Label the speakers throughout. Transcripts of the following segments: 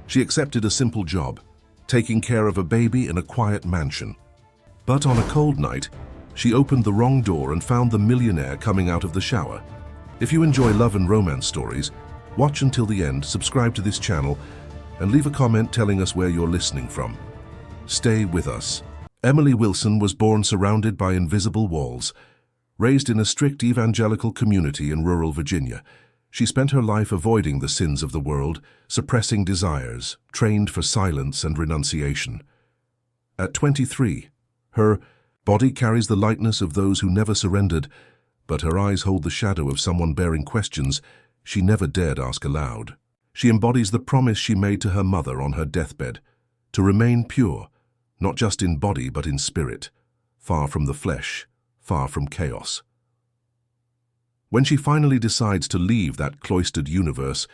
Speaker 1: She accepted a simple job, taking care of a baby in a quiet mansion. But on a cold night, she opened the wrong door and found the millionaire coming out of the shower. If you enjoy love and romance stories, watch until the end, subscribe to this channel, and leave a comment telling us where you're listening from. Stay with us. Emily Wilson was born surrounded by invisible walls. Raised in a strict evangelical community in rural Virginia, she spent her life avoiding the sins of the world, suppressing desires, trained for silence and renunciation. At 23, her body carries the lightness of those who never surrendered, but her eyes hold the shadow of someone bearing questions she never dared ask aloud. She embodies the promise she made to her mother on her deathbed, to remain pure, not just in body but in spirit, far from the flesh, far from chaos. When she finally decides to leave that cloistered universe,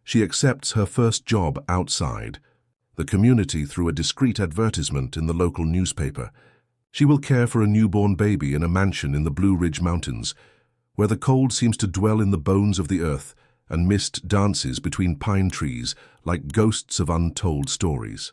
Speaker 1: she accepts her first job outside, the community, through a discreet advertisement in the local newspaper. She will care for a newborn baby in a mansion in the Blue Ridge Mountains, where the cold seems to dwell in the bones of the earth and mist dances between pine trees like ghosts of untold stories.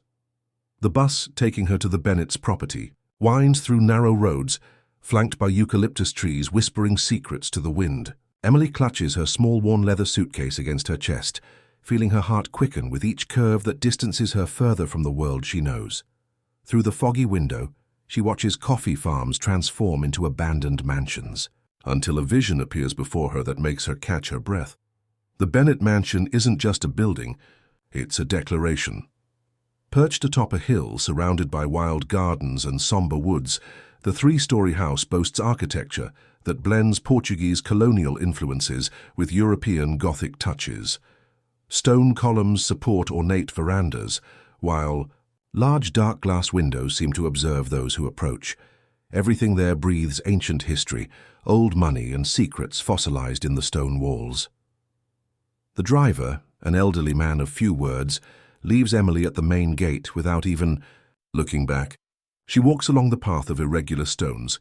Speaker 1: The bus taking her to the Bennett's property winds through narrow roads, flanked by eucalyptus trees whispering secrets to the wind. Emily clutches her small worn leather suitcase against her chest, feeling her heart quicken with each curve that distances her further from the world she knows. Through the foggy window, she watches coffee farms transform into abandoned mansions, until a vision appears before her that makes her catch her breath. The Bennett mansion isn't just a building, it's a declaration. Perched atop a hill surrounded by wild gardens and somber woods, the three-story house boasts architecture that blends Portuguese colonial influences with European Gothic touches. Stone columns support ornate verandas, while large dark glass windows seem to observe those who approach. Everything there breathes ancient history, old money and secrets fossilized in the stone walls. The driver, an elderly man of few words, leaves Emily at the main gate without even looking back. She walks along the path of irregular stones,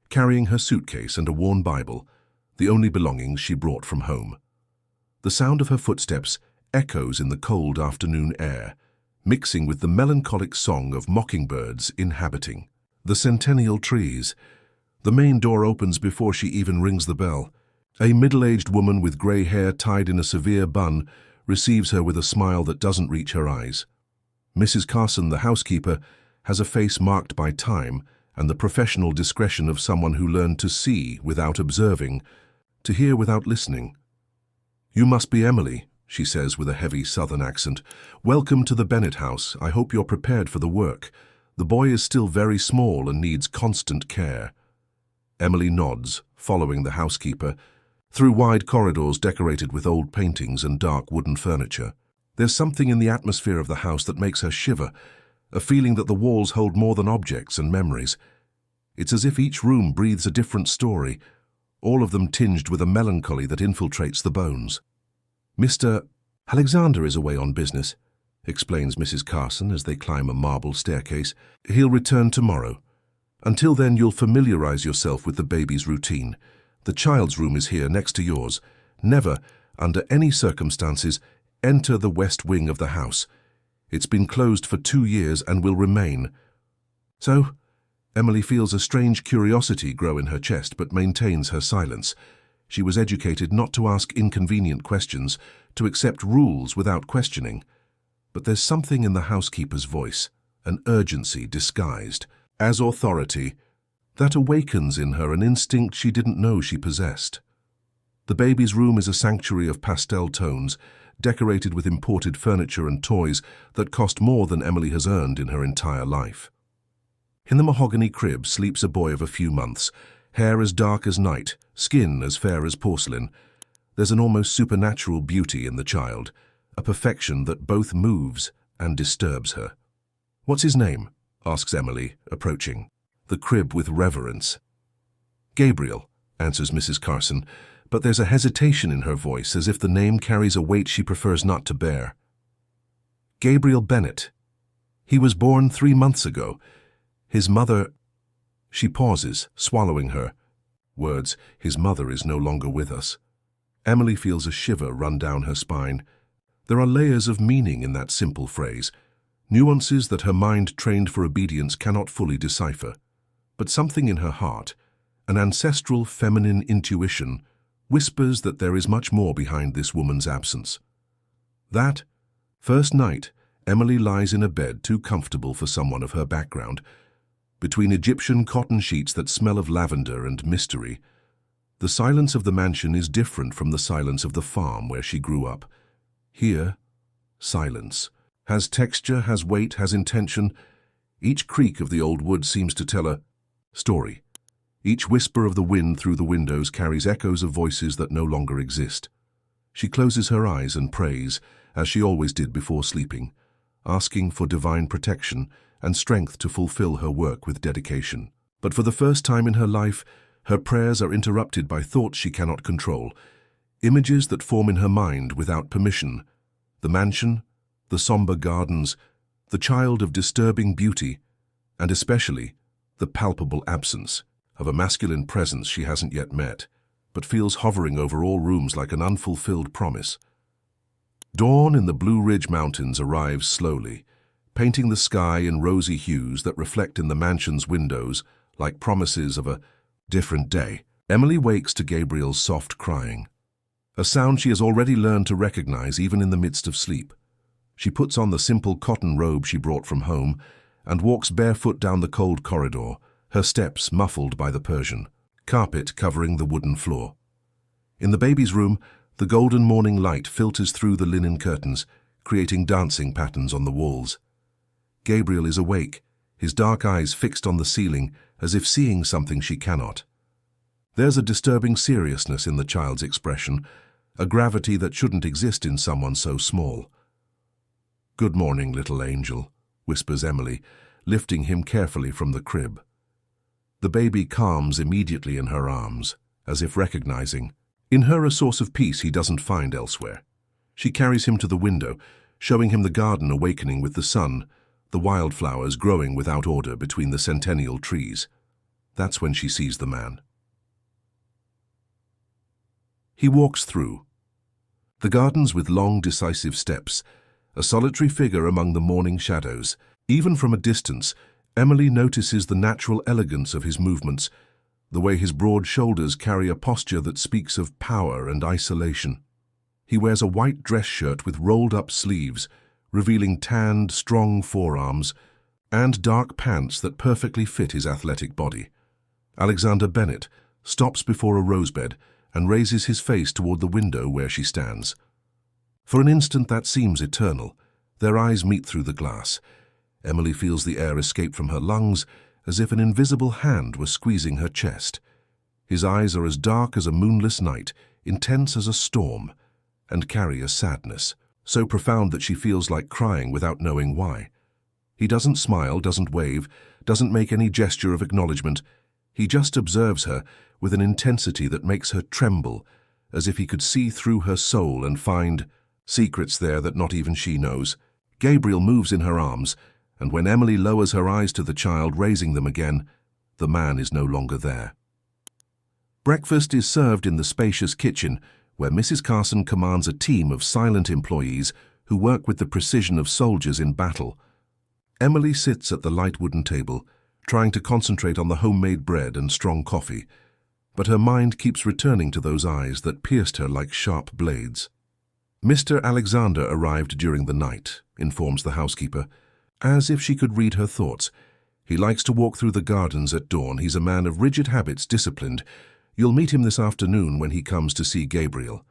Speaker 1: carrying her suitcase and a worn Bible, the only belongings she brought from home. The sound of her footsteps echoes in the cold afternoon air, mixing with the melancholic song of mockingbirds inhabiting the centennial trees. The main door opens before she even rings the bell. A middle-aged woman with grey hair tied in a severe bun receives her with a smile that doesn't reach her eyes. Mrs. Carson, the housekeeper, has a face marked by time and the professional discretion of someone who learned to see without observing, to hear without listening. "You must be Emily," she says with a heavy southern accent. "Welcome to the Bennett house. I hope you're prepared for the work. The boy is still very small and needs constant care." Emily nods, following the housekeeper, through wide corridors decorated with old paintings and dark wooden furniture. There's something in the atmosphere of the house that makes her shiver, a feeling that the walls hold more than objects and memories. It's as if each room breathes a different story, all of them tinged with a melancholy that infiltrates the bones. "Mr. Alexander is away on business," explains Mrs. Carson as they climb a marble staircase. "He'll return tomorrow. Until then, you'll familiarize yourself with the baby's routine. The child's room is here next to yours. Never, under any circumstances, enter the west wing of the house. It's been closed for 2 years and will remain." So, Emily feels a strange curiosity grow in her chest but maintains her silence. She was educated not to ask inconvenient questions, to accept rules without questioning. But there's something in the housekeeper's voice, an urgency disguised as authority, that awakens in her an instinct she didn't know she possessed. The baby's room is a sanctuary of pastel tones, decorated with imported furniture and toys that cost more than Emily has earned in her entire life. In the mahogany crib sleeps a boy of a few months, hair as dark as night, skin as fair as porcelain. There's an almost supernatural beauty in the child, a perfection that both moves and disturbs her. "What's his name?" asks Emily, approaching the crib with reverence. "Gabriel," answers Mrs. Carson, but there's a hesitation in her voice, as if the name carries a weight she prefers not to bear. "Gabriel Bennett. He was born 3 months ago. His mother—" She pauses, swallowing her words. "His mother is no longer with us." Emily feels a shiver run down her spine. There are layers of meaning in that simple phrase, nuances that her mind trained for obedience cannot fully decipher. But something in her heart, an ancestral feminine intuition, whispers that there is much more behind this woman's absence. That first night, Emily lies in a bed too comfortable for someone of her background. Between Egyptian cotton sheets that smell of lavender and mystery, the silence of the mansion is different from the silence of the farm where she grew up. Here, silence has texture, has weight, has intention. Each creak of the old wood seems to tell a story. Each whisper of the wind through the windows carries echoes of voices that no longer exist. She closes her eyes and prays, as she always did before sleeping, asking for divine protection and strength to fulfill her work with dedication. But for the first time in her life, her prayers are interrupted by thoughts she cannot control, images that form in her mind without permission. The mansion, the somber gardens, the child of disturbing beauty, and especially the palpable absence of a masculine presence she hasn't yet met, but feels hovering over all rooms like an unfulfilled promise. Dawn in the Blue Ridge Mountains arrives slowly, painting the sky in rosy hues that reflect in the mansion's windows like promises of a different day. Emily wakes to Gabriel's soft crying, a sound she has already learned to recognize even in the midst of sleep. She puts on the simple cotton robe she brought from home and walks barefoot down the cold corridor, her steps muffled by the Persian carpet covering the wooden floor. In the baby's room, the golden morning light filters through the linen curtains, creating dancing patterns on the walls. Gabriel is awake, his dark eyes fixed on the ceiling as if seeing something she cannot. There's a disturbing seriousness in the child's expression, a gravity that shouldn't exist in someone so small. "Good morning, little angel," whispers Emily, lifting him carefully from the crib. The baby calms immediately in her arms, as if recognizing in her a source of peace he doesn't find elsewhere. She carries him to the window, showing him the garden awakening with the sun, the wildflowers growing without order between the centennial trees. That's when she sees the man. He walks through the gardens with long, decisive steps, a solitary figure among the morning shadows. Even from a distance, Emily notices the natural elegance of his movements, the way his broad shoulders carry a posture that speaks of power and isolation. He wears a white dress shirt with rolled-up sleeves, revealing tanned, strong forearms, and dark pants that perfectly fit his athletic body. Alexander Bennett stops before a rosebed and raises his face toward the window where she stands. For an instant that seems eternal. Their eyes meet through the glass. Emily feels the air escape from her lungs as if an invisible hand were squeezing her chest. His eyes are as dark as a moonless night, intense as a storm, and carry a sadness so profound that she feels like crying without knowing why. He doesn't smile, doesn't wave, doesn't make any gesture of acknowledgement. He just observes her with an intensity that makes her tremble, as if he could see through her soul and find secrets there that not even she knows. Gabriel moves in her arms, and when Emily lowers her eyes to the child, raising them again, the man is no longer there. Breakfast is served in the spacious kitchen, where Mrs. Carson commands a team of silent employees who work with the precision of soldiers in battle. Emily sits at the light wooden table, trying to concentrate on the homemade bread and strong coffee, but her mind keeps returning to those eyes that pierced her like sharp blades. "Mr. Alexander arrived during the night," informs the housekeeper, as if she could read her thoughts. "He likes to walk through the gardens at dawn. He's a man of rigid habits, disciplined. You'll meet him this afternoon when he comes to see Gabriel."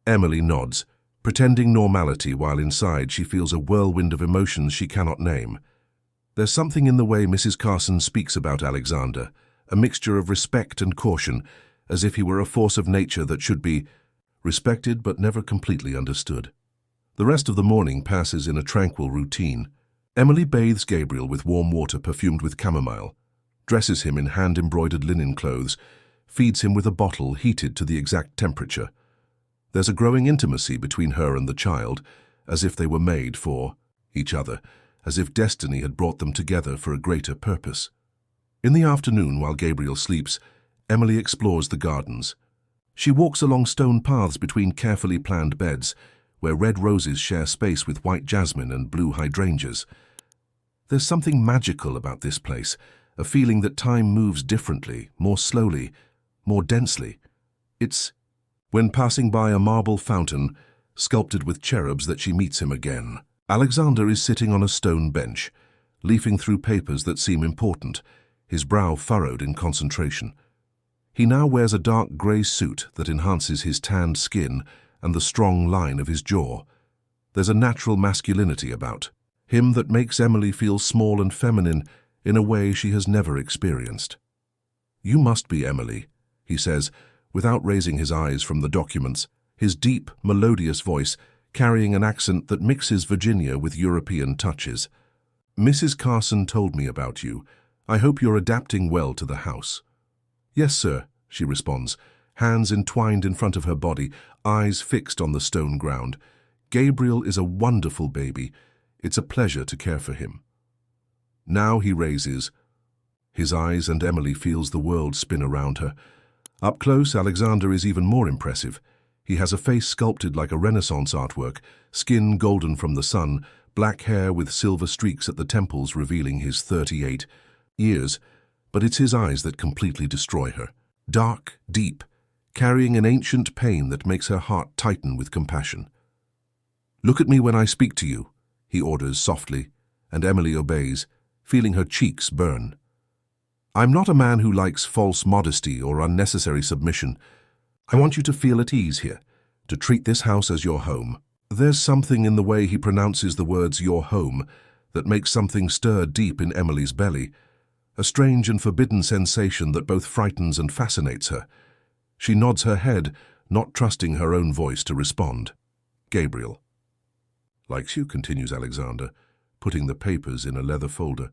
Speaker 1: Emily nods, pretending normality while inside she feels a whirlwind of emotions she cannot name. There's something in the way Mrs. Carson speaks about Alexander, a mixture of respect and caution, as if he were a force of nature that should be respected but never completely understood. The rest of the morning passes in a tranquil routine. Emily bathes Gabriel with warm water perfumed with chamomile, dresses him in hand-embroidered linen clothes, feeds him with a bottle heated to the exact temperature. There's a growing intimacy between her and the child, as if they were made for each other, as if destiny had brought them together for a greater purpose. In the afternoon, while Gabriel sleeps, Emily explores the gardens. She walks along stone paths between carefully planned beds, where red roses share space with white jasmine and blue hydrangeas. There's something magical about this place, a feeling that time moves differently, more slowly, more densely. It's when passing by a marble fountain, sculpted with cherubs, that she meets him again. Alexander is sitting on a stone bench, leafing through papers that seem important, his brow furrowed in concentration. He now wears a dark grey suit that enhances his tanned skin and the strong line of his jaw. There's a natural masculinity about him that makes Emily feel small and feminine in a way she has never experienced. "You must be Emily," he says, without raising his eyes from the documents, his deep, melodious voice carrying an accent that mixes Virginia with European touches. "Mrs. Carson told me about you. I hope you're adapting well to the house." "Yes, sir," she responds, hands entwined in front of her body, eyes fixed on the stone ground. "Gabriel is a wonderful baby. It's a pleasure to care for him." Now he raises his eyes, and Emily feels the world spin around her. Up close, Alexander is even more impressive. He has a face sculpted like a Renaissance artwork, skin golden from the sun, black hair with silver streaks at the temples revealing his 38 years, but it's his eyes that completely destroy her. Dark, deep, carrying an ancient pain that makes her heart tighten with compassion. "Look at me when I speak to you," he orders softly, and Emily obeys, feeling her cheeks burn. "I'm not a man who likes false modesty or unnecessary submission. I want you to feel at ease here, to treat this house as your home." There's something in the way he pronounces the words "your home" that makes something stir deep in Emily's belly, a strange and forbidden sensation that both frightens and fascinates her. She nods her head, not trusting her own voice to respond. "Gabriel." "Likes you," continues Alexander, putting the papers in a leather folder.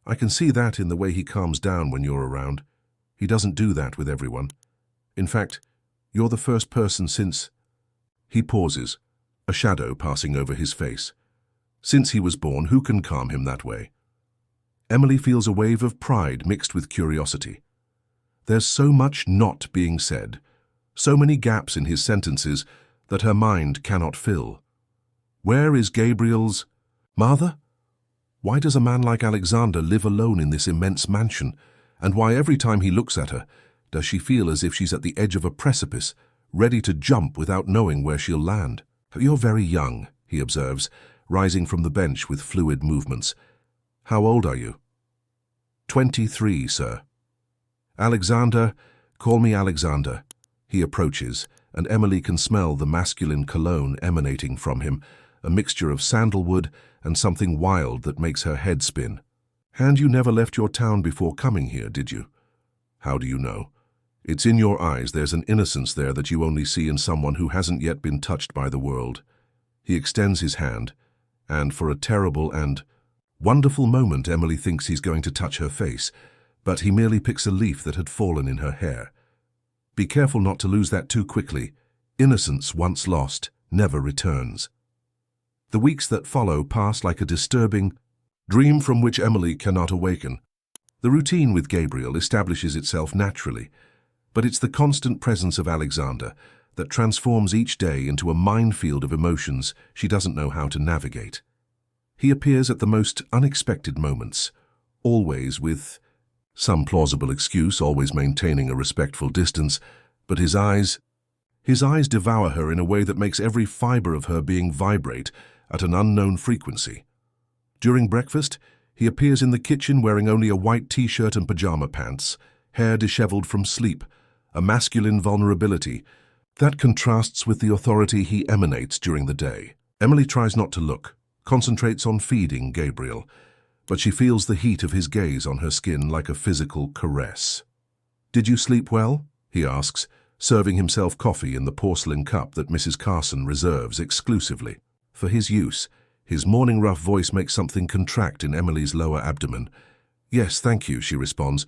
Speaker 1: "I can see that in the way he calms down when you're around. He doesn't do that with everyone. In fact, you're the first person since—" He pauses, a shadow passing over his face. Since he was born, who can calm him that way? Emily feels a wave of pride mixed with curiosity. There's so much not being said, so many gaps in his sentences that her mind cannot fill. Where is Gabriel's mother? Why does a man like Alexander live alone in this immense mansion? And why every time he looks at her, does she feel as if she's at the edge of a precipice, ready to jump without knowing where she'll land? "You're very young," he observes, rising from the bench with fluid movements. "How old are you?" 23, sir." "Alexander, call me Alexander." He approaches, and Emily can smell the masculine cologne emanating from him, a mixture of sandalwood and something wild that makes her head spin. "And you never left your town before coming here, did you?" "How do you know?" "It's in your eyes. There's an innocence there that you only see in someone who hasn't yet been touched by the world." He extends his hand, and for a terrible and wonderful moment Emily thinks he's going to touch her face, but he merely picks a leaf that had fallen in her hair. "Be careful not to lose that too quickly. Innocence, once lost, never returns." The weeks that follow pass like a disturbing dream from which Emily cannot awaken. The routine with Gabriel establishes itself naturally, but it's the constant presence of Alexander that transforms each day into a minefield of emotions she doesn't know how to navigate. He appears at the most unexpected moments, always with some plausible excuse, always maintaining a respectful distance, but his eyes devour her in a way that makes every fiber of her being vibrate at an unknown frequency. During breakfast, he appears in the kitchen wearing only a white t-shirt and pajama pants, hair disheveled from sleep, a masculine vulnerability that contrasts with the authority he emanates during the day. Emily tries not to look, concentrates on feeding Gabriel, but she feels the heat of his gaze on her skin like a physical caress. "Did you sleep well?" he asks, serving himself coffee in the porcelain cup that Mrs. Carson reserves exclusively for his use. His morning rough voice makes something contract in Emily's lower abdomen. "Yes, thank you," she responds,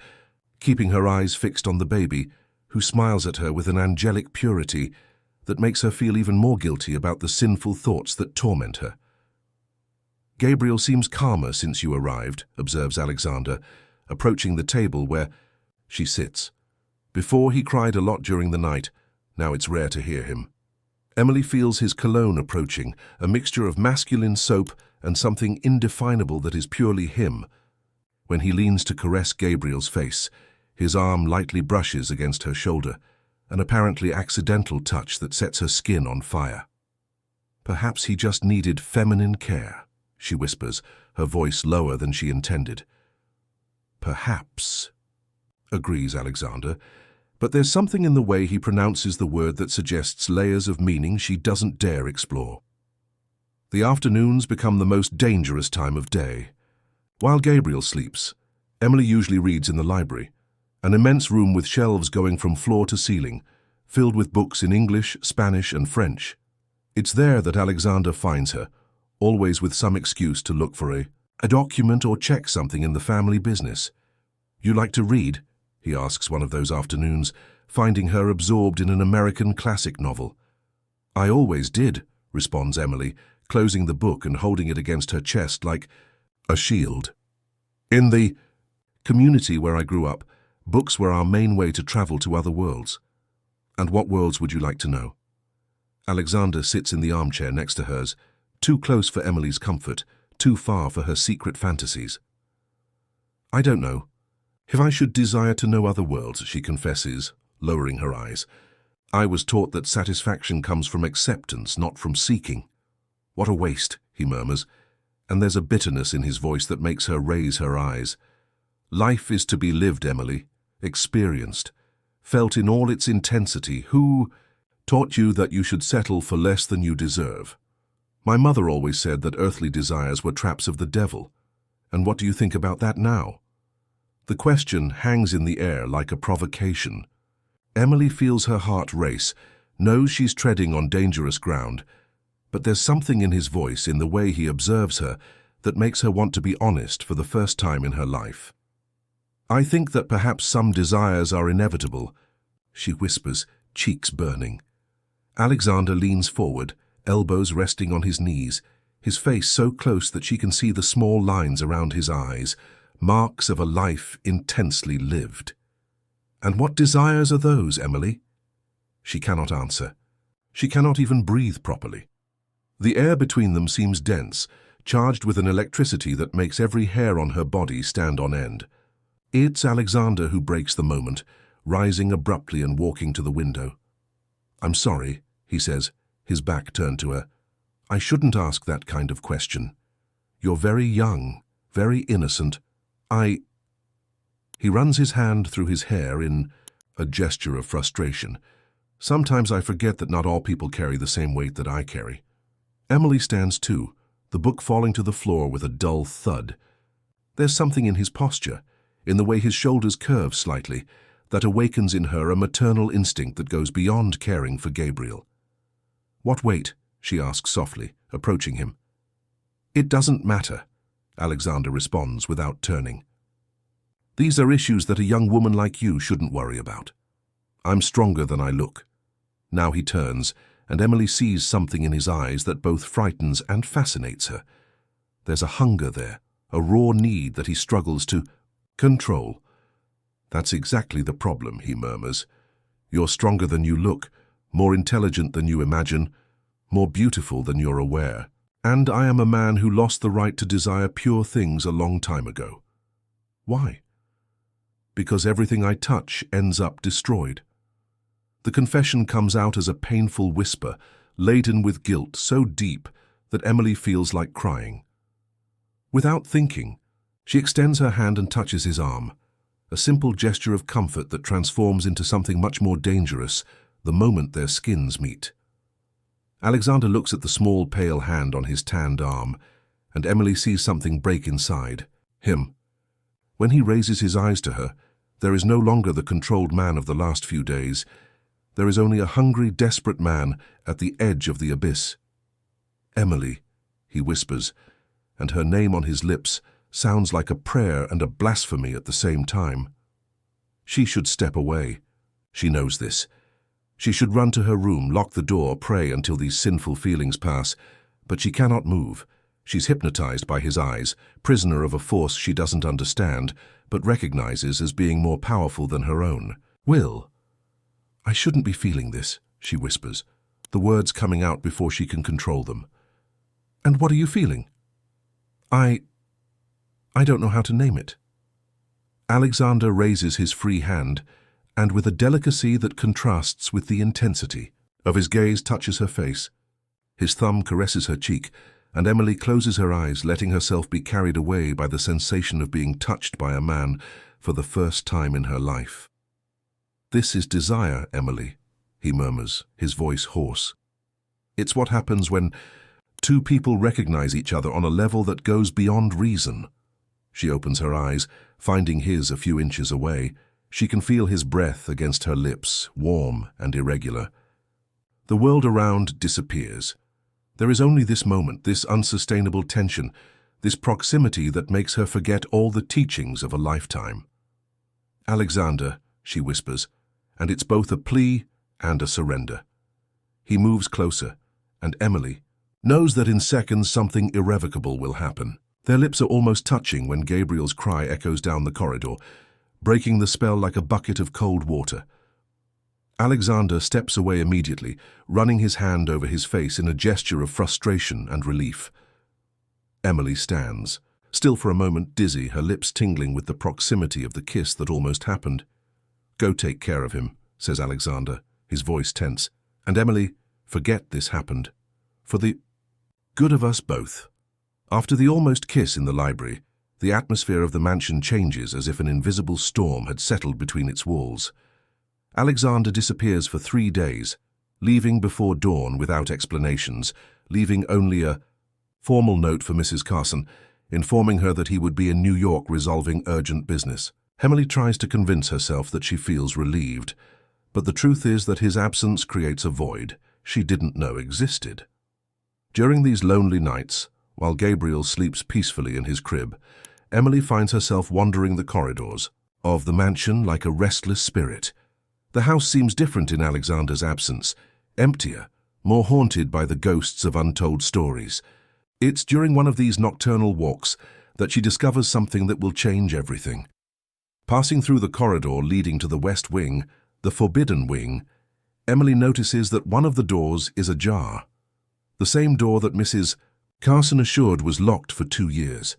Speaker 1: keeping her eyes fixed on the baby, who smiles at her with an angelic purity that makes her feel even more guilty about the sinful thoughts that torment her. "Gabriel seems calmer since you arrived," observes Alexander, approaching the table where she sits. "Before he cried a lot during the night, now it's rare to hear him." Emily feels his cologne approaching, a mixture of masculine soap and something indefinable that is purely him. When he leans to caress Gabriel's face, his arm lightly brushes against her shoulder, an apparently accidental touch that sets her skin on fire. Perhaps he just needed feminine care, she whispers, her voice lower than she intended. Perhaps, agrees Alexander, but there's something in the way he pronounces the word that suggests layers of meaning she doesn't dare explore. The afternoons become the most dangerous time of day. While Gabriel sleeps, Emily usually reads in the library, an immense room with shelves going from floor to ceiling, filled with books in English, Spanish, and French. It's there that Alexander finds her, always with some excuse to look for a document or check something in the family business. "You like to read?" he asks one of those afternoons, finding her absorbed in an American classic novel. "I always did," responds Emily, closing the book and holding it against her chest like a shield. "In the community where I grew up, books were our main way to travel to other worlds." "And what worlds would you like to know?" Alexander sits in the armchair next to hers, too close for Emily's comfort, too far for her secret fantasies. "I don't know. If I should desire to know other worlds," she confesses, lowering her eyes. "I was taught that satisfaction comes from acceptance, not from seeking." "What a waste," he murmurs, and there's a bitterness in his voice that makes her raise her eyes. "Life is to be lived, Emily, experienced, felt in all its intensity. Who taught you that you should settle for less than you deserve? My mother always said that earthly desires were traps of the devil. And what do you think about that now?" The question hangs in the air like a provocation. Emily feels her heart race, knows she's treading on dangerous ground, but there's something in his voice, in the way he observes her, that makes her want to be honest for the first time in her life. "I think that perhaps some desires are inevitable," she whispers, cheeks burning. Alexander leans forward, elbows resting on his knees, his face so close that she can see the small lines around his eyes, marks of a life intensely lived. "And what desires are those, Emily?" She cannot answer. She cannot even breathe properly. The air between them seems dense, charged with an electricity that makes every hair on her body stand on end. It's Alexander who breaks the moment, rising abruptly and walking to the window. "I'm sorry," he says, his back turned to her. "I shouldn't ask that kind of question. You're very young, very innocent. He runs his hand through his hair in a gesture of frustration. "Sometimes I forget that not all people carry the same weight that I carry." Emily stands too, the book falling to the floor with a dull thud. There's something in his posture, in the way his shoulders curve slightly, that awakens in her a maternal instinct that goes beyond caring for Gabriel. "What weight?" she asks softly, approaching him. "It doesn't matter," Alexander responds without turning. "These are issues that a young woman like you shouldn't worry about. I'm stronger than I look." Now he turns, and Emily sees something in his eyes that both frightens and fascinates her. There's a hunger there, a raw need that he struggles to control. "That's exactly the problem," he murmurs. "You're stronger than you look, more intelligent than you imagine, more beautiful than you're aware. And I am a man who lost the right to desire pure things a long time ago." "Why?" "Because everything I touch ends up destroyed." The confession comes out as a painful whisper, laden with guilt so deep that Emily feels like crying. Without thinking, she extends her hand and touches his arm, a simple gesture of comfort that transforms into something much more dangerous the moment their skins meet. Alexander looks at the small, pale hand on his tanned arm, and Emily sees something break inside him. When he raises his eyes to her, there is no longer the controlled man of the last few days. There is only a hungry, desperate man at the edge of the abyss. "Emily," he whispers, and her name on his lips sounds like a prayer and a blasphemy at the same time. She should step away. She knows this. She should run to her room, lock the door, pray until these sinful feelings pass. But she cannot move. She's hypnotized by his eyes, prisoner of a force she doesn't understand, but recognizes as being more powerful than her own. "Will, I shouldn't be feeling this," she whispers. the words coming out before she can control them. "And what are you feeling?" I don't know how to name it." Alexander raises his free hand, and with a delicacy that contrasts with the intensity of his gaze touches her face. His thumb caresses her cheek, and Emily closes her eyes, letting herself be carried away by the sensation of being touched by a man for the first time in her life. "This is desire, Emily," he murmurs, his voice hoarse. "It's what happens when two people recognize each other on a level that goes beyond reason." She opens her eyes, finding his a few inches away. She can feel his breath against her lips, warm and irregular. The world around disappears. There is only this moment, this unsustainable tension, this proximity that makes her forget all the teachings of a lifetime. "Alexander," she whispers, and it's both a plea and a surrender. He moves closer, and Emily knows that in seconds something irrevocable will happen. Their lips are almost touching when Gabriel's cry echoes down the corridor, breaking the spell like a bucket of cold water. Alexander steps away immediately, running his hand over his face in a gesture of frustration and relief. Emily stands, still for a moment dizzy, her lips tingling with the proximity of the kiss that almost happened. "Go take care of him," says Alexander, his voice tense. "And Emily, forget this happened. For the good of us both." After the almost kiss in the library, the atmosphere of the mansion changes as if an invisible storm had settled between its walls. Alexander disappears for 3 days, leaving before dawn without explanations, leaving only a formal note for Mrs. Carson, informing her that he would be in New York resolving urgent business. Emily tries to convince herself that she feels relieved, but the truth is that his absence creates a void she didn't know existed. During these lonely nights, while Gabriel sleeps peacefully in his crib, Emily finds herself wandering the corridors of the mansion like a restless spirit. The house seems different in Alexander's absence, emptier, more haunted by the ghosts of untold stories. It's during one of these nocturnal walks that she discovers something that will change everything. Passing through the corridor leading to the west wing, the forbidden wing, Emily notices that one of the doors is ajar. The same door that Mrs. Carson assured was locked for 2 years.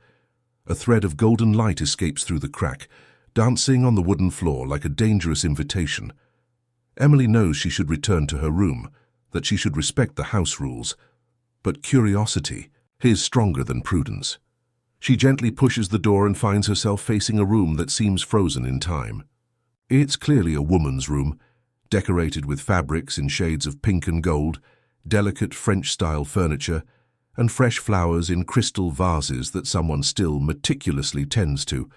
Speaker 1: A thread of golden light escapes through the crack, dancing on the wooden floor like a dangerous invitation. Emily knows she should return to her room, that she should respect the house rules. But curiosity is stronger than prudence. She gently pushes the door and finds herself facing a room that seems frozen in time. It's clearly a woman's room, decorated with fabrics in shades of pink and gold, delicate French-style furniture, and fresh flowers in crystal vases that someone still meticulously tends to.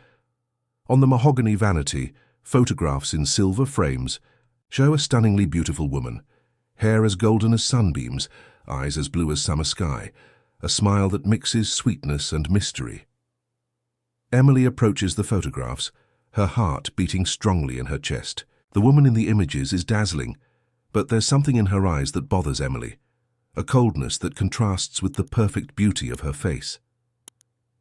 Speaker 1: On the mahogany vanity, photographs in silver frames show a stunningly beautiful woman, hair as golden as sunbeams, eyes as blue as summer sky, a smile that mixes sweetness and mystery. Emily approaches the photographs, her heart beating strongly in her chest. The woman in the images is dazzling, but there's something in her eyes that bothers Emily, a coldness that contrasts with the perfect beauty of her face.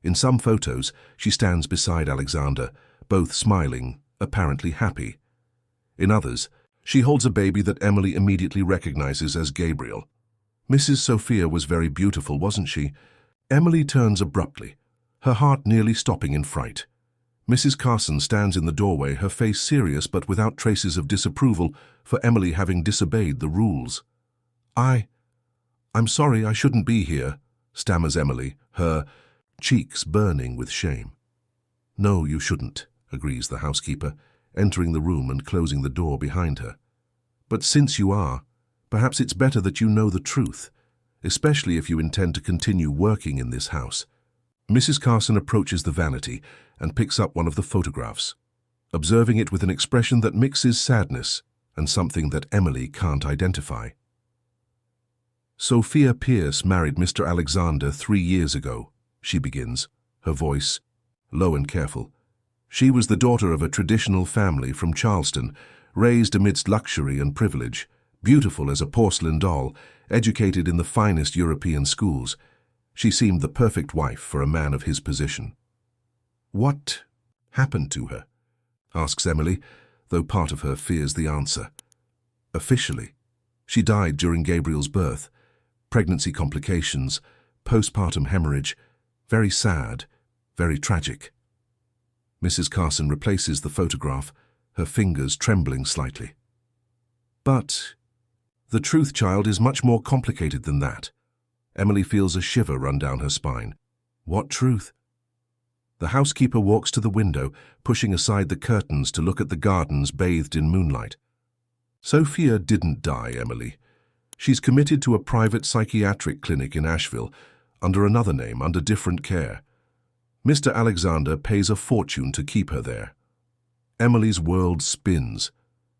Speaker 1: In some photos, she stands beside Alexander, both smiling, apparently happy. In others, she holds a baby that Emily immediately recognizes as Gabriel. Mrs. Sophia was very beautiful, wasn't she? Emily turns abruptly, her heart nearly stopping in fright. Mrs. Carson stands in the doorway, her face serious but without traces of disapproval for Emily having disobeyed the rules. I'm sorry, I shouldn't be here," stammers Emily, her cheeks burning with shame. "No, you shouldn't," agrees the housekeeper, entering the room and closing the door behind her. "But since you are, perhaps it's better that you know the truth, especially if you intend to continue working in this house." Mrs. Carson approaches the vanity and picks up one of the photographs, observing it with an expression that mixes sadness and something that Emily can't identify. "Sophia Pierce married Mr. Alexander 3 years ago," she begins, her voice low and careful. "She was the daughter of a traditional family from Charleston, raised amidst luxury and privilege, beautiful as a porcelain doll, educated in the finest European schools. She seemed the perfect wife for a man of his position." "What happened to her?" asks Emily, though part of her fears the answer. "Officially, She died during Gabriel's birth. Pregnancy complications, postpartum hemorrhage. Very sad, very tragic. Mrs. Carson replaces the photograph, her fingers trembling slightly. But the truth, child, is much more complicated than that. Emily feels a shiver run down her spine. What truth? The housekeeper walks to the window, pushing aside the curtains to look at the gardens bathed in moonlight. Sophia didn't die, Emily. She's committed to a private psychiatric clinic in Asheville, under another name, under different care. Mr. Alexander pays a fortune to keep her there. Emily's world spins.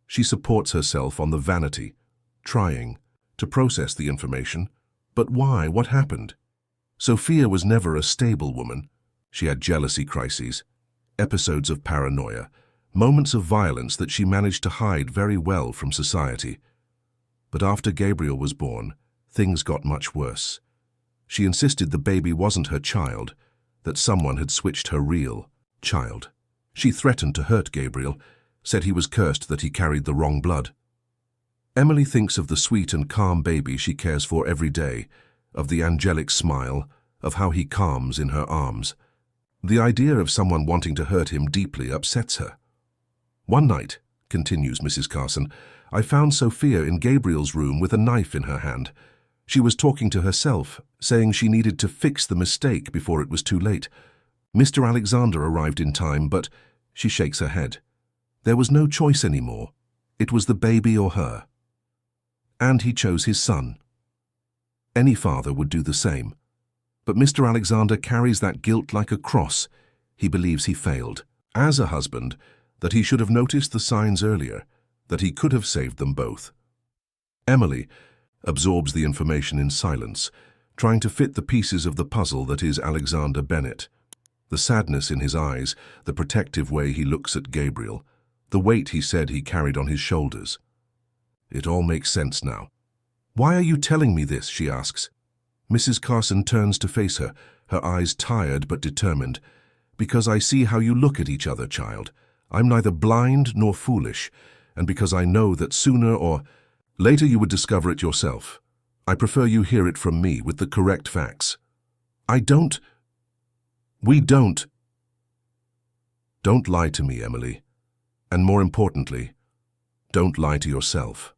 Speaker 1: She supports herself on the vanity, trying to process the information. But why? What happened? Sophia was never a stable woman. She had jealousy crises, episodes of paranoia, moments of violence that she managed to hide very well from society. But after Gabriel was born, things got much worse. She insisted the baby wasn't her child, that someone had switched her real child. She threatened to hurt Gabriel, said he was cursed that he carried the wrong blood. Emily thinks of the sweet and calm baby she cares for every day, of the angelic smile, of how he calms in her arms. The idea of someone wanting to hurt him deeply upsets her. One night, continues Mrs. Carson, I found Sophia in Gabriel's room with a knife in her hand. She was talking to herself, saying she needed to fix the mistake before it was too late. Mr. Alexander arrived in time, but she shakes her head. There was no choice anymore. It was the baby or her. And he chose his son. Any father would do the same. But Mr. Alexander carries that guilt like a cross. He believes he failed, as a husband, that he should have noticed the signs earlier, that he could have saved them both. Emily absorbs the information in silence, trying to fit the pieces of the puzzle that is Alexander Bennett. The sadness in his eyes, the protective way he looks at Gabriel, the weight he said he carried on his shoulders. It all makes sense now. Why are you telling me this? She asks. Mrs. Carson turns to face her, her eyes tired but determined. Because I see how you look at each other, child. I'm neither blind nor foolish, and because I know that sooner or later you would discover it yourself. I prefer you hear it from me with the correct facts. We don't. Don't lie to me, Emily. And more importantly, don't lie to yourself.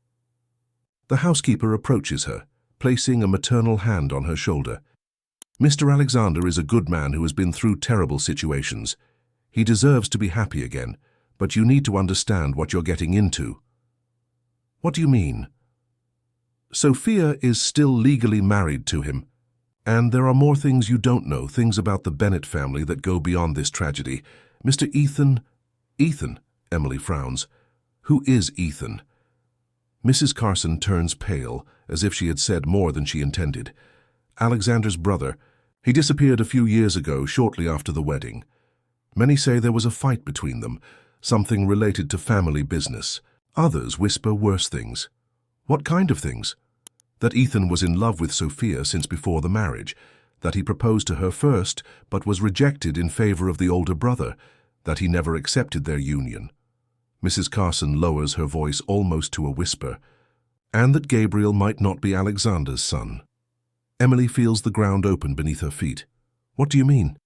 Speaker 1: The housekeeper approaches her, placing a maternal hand on her shoulder. Mr. Alexander is a good man who has been through terrible situations. He deserves to be happy again, but you need to understand what you're getting into. What do you mean? Sophia is still legally married to him, and there are more things you don't know, things about the Bennett family that go beyond this tragedy. Mr. Ethan? Ethan, Emily frowns. Who is Ethan? Mrs. Carson turns pale, as if she had said more than she intended. Alexander's brother. He disappeared a few years ago, shortly after the wedding. Many say there was a fight between them, something related to family business. Others whisper worse things. What kind of things? That Ethan was in love with Sophia since before the marriage, that he proposed to her first but was rejected in favor of the older brother, that he never accepted their union. Mrs. Carson lowers her voice almost to a whisper, and that Gabriel might not be Alexander's son. Emily feels the ground open beneath her feet. What do you mean?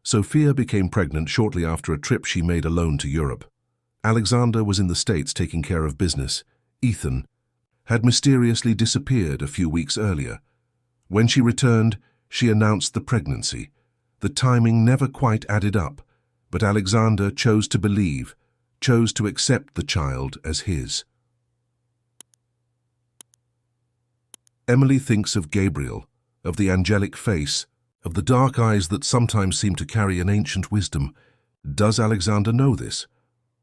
Speaker 1: Sophia became pregnant shortly after a trip she made alone to Europe. Alexander was in the States taking care of business. Ethan had mysteriously disappeared a few weeks earlier. When she returned, she announced the pregnancy. The timing never quite added up, but Alexander chose to believe, chose to accept the child as his. Emily thinks of Gabriel, of the angelic face, of the dark eyes that sometimes seem to carry an ancient wisdom. Does Alexander know this?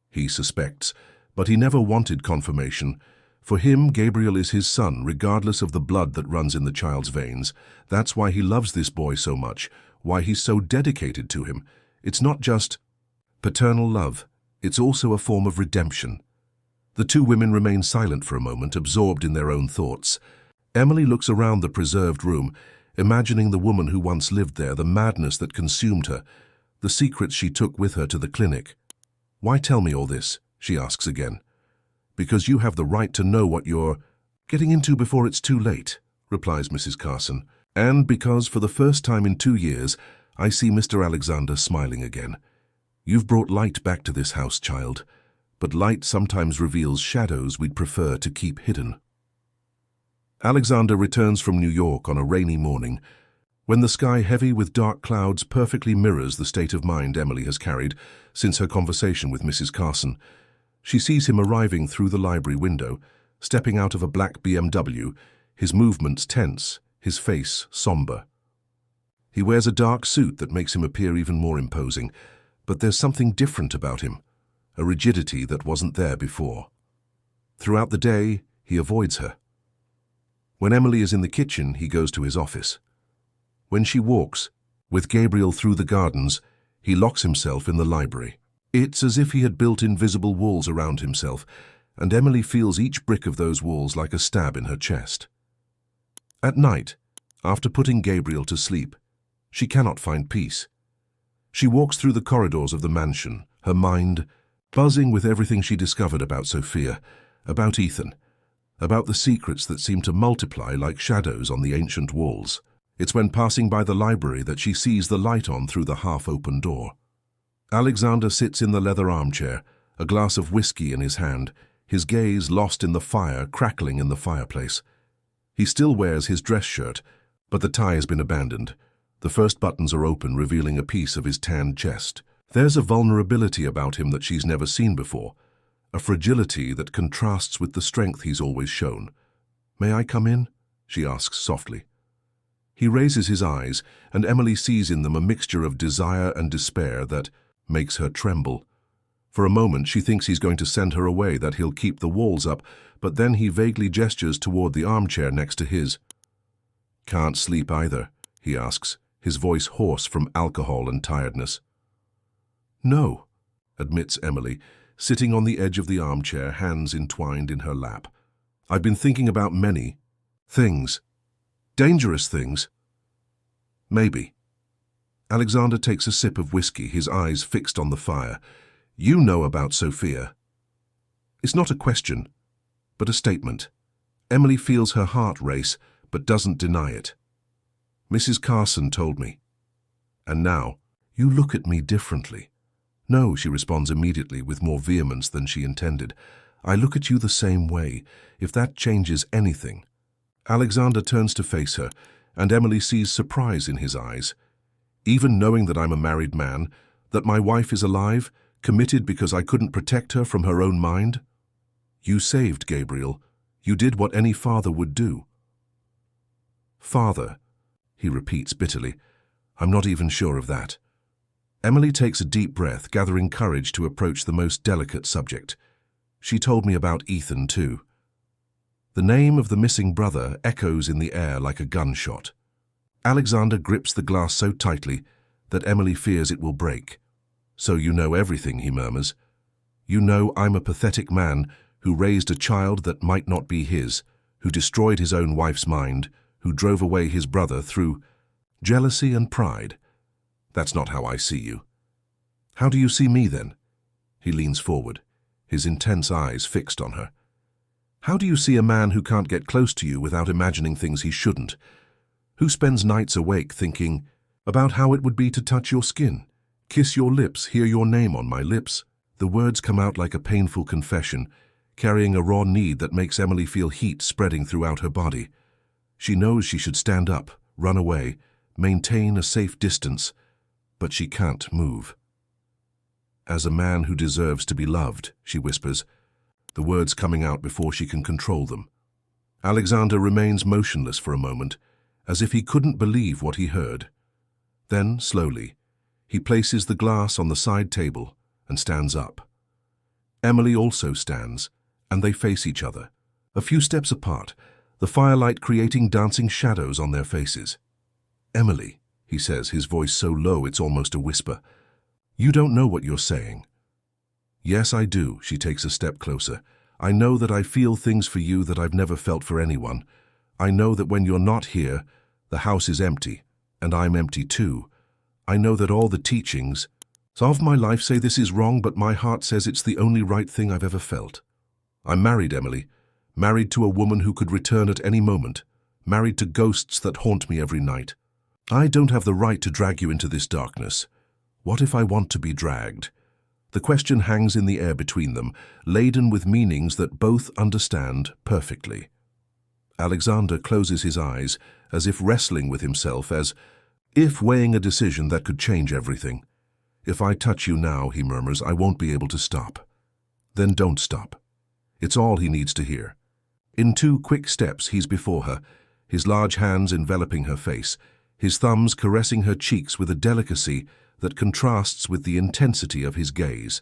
Speaker 1: He suspects, but he never wanted confirmation. For him, Gabriel is his son, regardless of the blood that runs in the child's veins. That's why he loves this boy so much, why he's so dedicated to him. It's not just paternal love, it's also a form of redemption. The two women remain silent for a moment, absorbed in their own thoughts. Emily looks around the preserved room, imagining the woman who once lived there, the madness that consumed her, the secrets she took with her to the clinic. Why tell me all this? She asks again. Because you have the right to know what you're Getting into before it's too late, replies Mrs. Carson. And because for the first time in 2 years, I see Mr. Alexander smiling again. You've brought light back to this house, child, but light sometimes reveals shadows we'd prefer to keep hidden. Alexander returns from New York on a rainy morning, when the sky heavy with dark clouds perfectly mirrors the state of mind Emily has carried since her conversation with Mrs. Carson. She sees him arriving through the library window, stepping out of a black BMW, his movements tense, his face somber. He wears a dark suit that makes him appear even more imposing, but there's something different about him, a rigidity that wasn't there before. Throughout the day, he avoids her. When Emily is in the kitchen, he goes to his office. When she walks, with Gabriel through the gardens, he locks himself in the library. It's as if he had built invisible walls around himself, and Emily feels each brick of those walls like a stab in her chest. At night, after putting Gabriel to sleep, she cannot find peace. She walks through the corridors of the mansion, her mind buzzing with everything she discovered about Sophia, about Ethan, about the secrets that seem to multiply like shadows on the ancient walls. It's when passing by the library that she sees the light on through the half-open door. Alexander sits in the leather armchair, a glass of whiskey in his hand, his gaze lost in the fire crackling in the fireplace. He still wears his dress shirt, but the tie has been abandoned. The first buttons are open, revealing a piece of his tanned chest. There's a vulnerability about him that she's never seen before, a fragility that contrasts with the strength he's always shown. "May I come in?" she asks softly. He raises his eyes, and Emily sees in them a mixture of desire and despair that makes her tremble. For a moment, she thinks he's going to send her away, that he'll keep the walls up, but then he vaguely gestures toward the armchair next to his. "Can't sleep either?" he asks, his voice hoarse from alcohol and tiredness. "No," admits Emily, sitting on the edge of the armchair, hands entwined in her lap. "I've been thinking about many things. Dangerous things." "Maybe." Alexander takes a sip of whiskey, his eyes fixed on the fire. "You know about Sophia." It's not a question, but a statement. Emily feels her heart race, but doesn't deny it. "Mrs. Carson told me. And now, you look at me differently." "No," she responds immediately with more vehemence than she intended. "I look at you the same way, if that changes anything." Alexander turns to face her, and Emily sees surprise in his eyes. "Even knowing that I'm a married man, that my wife is alive, committed because I couldn't protect her from her own mind? You saved Gabriel. You did what any father would do." "Father," he repeats bitterly. "I'm not even sure of that." Emily takes a deep breath, gathering courage to approach the most delicate subject. "She told me about Ethan, too." The name of the missing brother echoes in the air like a gunshot. Alexander grips the glass so tightly that Emily fears it will break. "So you know everything," he murmurs. "You know I'm a pathetic man who raised a child that might not be his, who destroyed his own wife's mind, who drove away his brother through jealousy and pride. That's not how I see you." "How do you see me, then?" He leans forward, his intense eyes fixed on her. "How do you see a man who can't get close to you without imagining things he shouldn't? Who spends nights awake thinking about how it would be to touch your skin, kiss your lips, hear your name on my lips?" The words come out like a painful confession, carrying a raw need that makes Emily feel heat spreading throughout her body. She knows she should stand up, run away, maintain a safe distance, but she can't move. "As a man who deserves to be loved," she whispers, the words coming out before she can control them. Alexander remains motionless for a moment, as if he couldn't believe what he heard. Then, slowly, he places the glass on the side table and stands up. Emily also stands, and they face each other, a few steps apart, the firelight creating dancing shadows on their faces. "Emily," he says, his voice so low it's almost a whisper, "you don't know what you're saying." "Yes, I do," she takes a step closer. "I know that I feel things for you that I've never felt for anyone. I know that when you're not here, the house is empty, and I'm empty too. I know that all the teachings of my life say this is wrong, but my heart says it's the only right thing I've ever felt. I'm married, Emily, married to a woman who could return at any moment, married to ghosts that haunt me every night. I don't have the right to drag you into this darkness. What if I want to be dragged? The question hangs in the air between them, laden with meanings that both understand perfectly. Alexander closes his eyes, as if wrestling with himself, as if weighing a decision that could change everything. If I touch you now, he murmurs, I won't be able to stop. Then don't stop. It's all he needs to hear. In 2 quick steps, he's before her, his large hands enveloping her face, his thumbs caressing her cheeks with a delicacy that contrasts with the intensity of his gaze.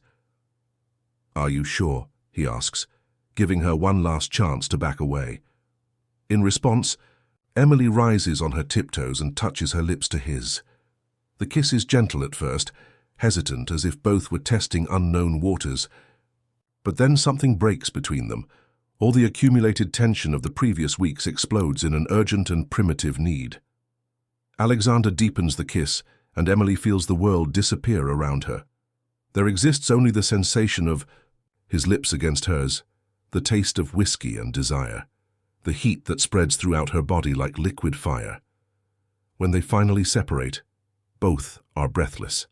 Speaker 1: Are you sure? He asks, giving her one last chance to back away. In response, Emily rises on her tiptoes and touches her lips to his. The kiss is gentle at first, hesitant as if both were testing unknown waters. But then something breaks between them. All the accumulated tension of the previous weeks explodes in an urgent and primitive need. Alexander deepens the kiss, and Emily feels the world disappear around her. There exists only the sensation of his lips against hers, the taste of whiskey and desire, the heat that spreads throughout her body like liquid fire. When they finally separate, both are breathless.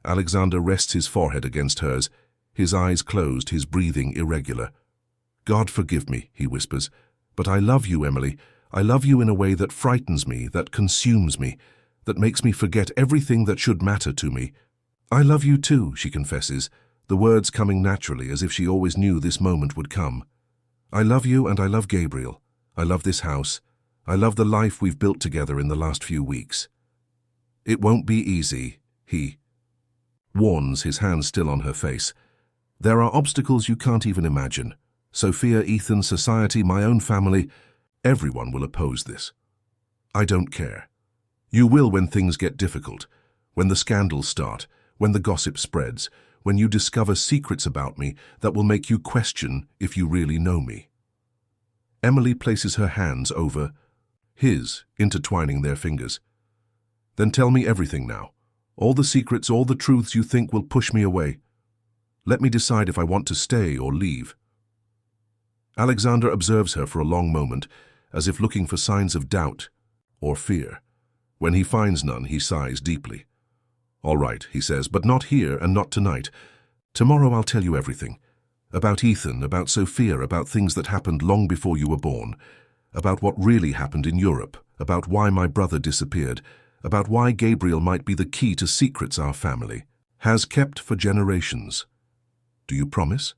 Speaker 1: Alexander rests his forehead against hers, his eyes closed, his breathing irregular. God forgive me, he whispers, but I love you, Emily. I love you in a way that frightens me, that consumes me, that makes me forget everything that should matter to me. I love you too, she confesses, the words coming naturally as if she always knew this moment would come. I love you and I love Gabriel. I love this house. I love the life we've built together in the last few weeks. It won't be easy, he warns, his hand still on her face. There are obstacles you can't even imagine. Sophia, Ethan, society, my own family, everyone will oppose this. I don't care. You will when things get difficult, when the scandals start, when the gossip spreads, when you discover secrets about me that will make you question if you really know me. Emily places her hands over his, intertwining their fingers. Then tell me everything now. All the secrets, all the truths you think will push me away. Let me decide if I want to stay or leave. Alexander observes her for a long moment, as if looking for signs of doubt or fear. When he finds none, he sighs deeply. All right, he says, but not here and not tonight. Tomorrow I'll tell you everything. About Ethan, about Sophia, about things that happened long before you were born, about what really happened in Europe, about why my brother disappeared, about why Gabriel might be the key to secrets our family has kept for generations. Do you promise?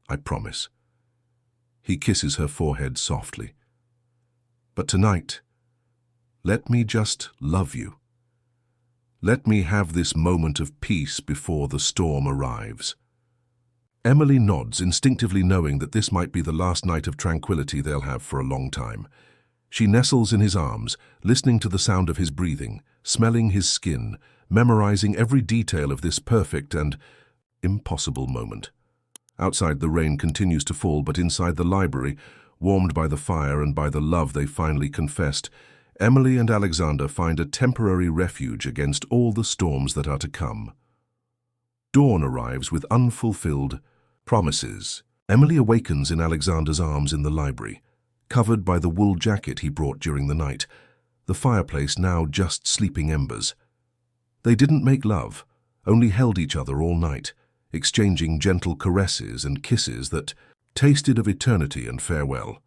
Speaker 1: I promise. He kisses her forehead softly. But tonight, let me just love you. Let me have this moment of peace before the storm arrives. Emily nods, instinctively knowing that this might be the last night of tranquility they'll have for a long time. She nestles in his arms, listening to the sound of his breathing, smelling his skin, memorizing every detail of this perfect and impossible moment. Outside, the rain continues to fall, but inside the library, warmed by the fire and by the love they finally confessed, Emily and Alexander find a temporary refuge against all the storms that are to come. Dawn arrives with unfulfilled promises. Emily awakens in Alexander's arms in the library, covered by the wool jacket he brought during the night, the fireplace now just sleeping embers. They didn't make love, only held each other all night, exchanging gentle caresses and kisses that tasted of eternity and farewell.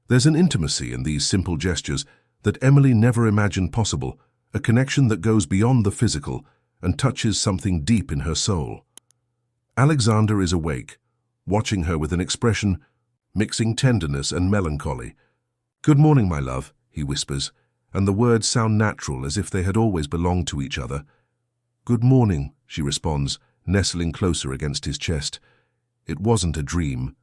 Speaker 1: There's an intimacy in these simple gestures that Emily never imagined possible, a connection that goes beyond the physical and touches something deep in her soul. Alexander is awake, watching her with an expression mixing tenderness and melancholy. Good morning, my love, he whispers, and the words sound natural as if they had always belonged to each other. Good morning, she responds, nestling closer against his chest. It wasn't a dream.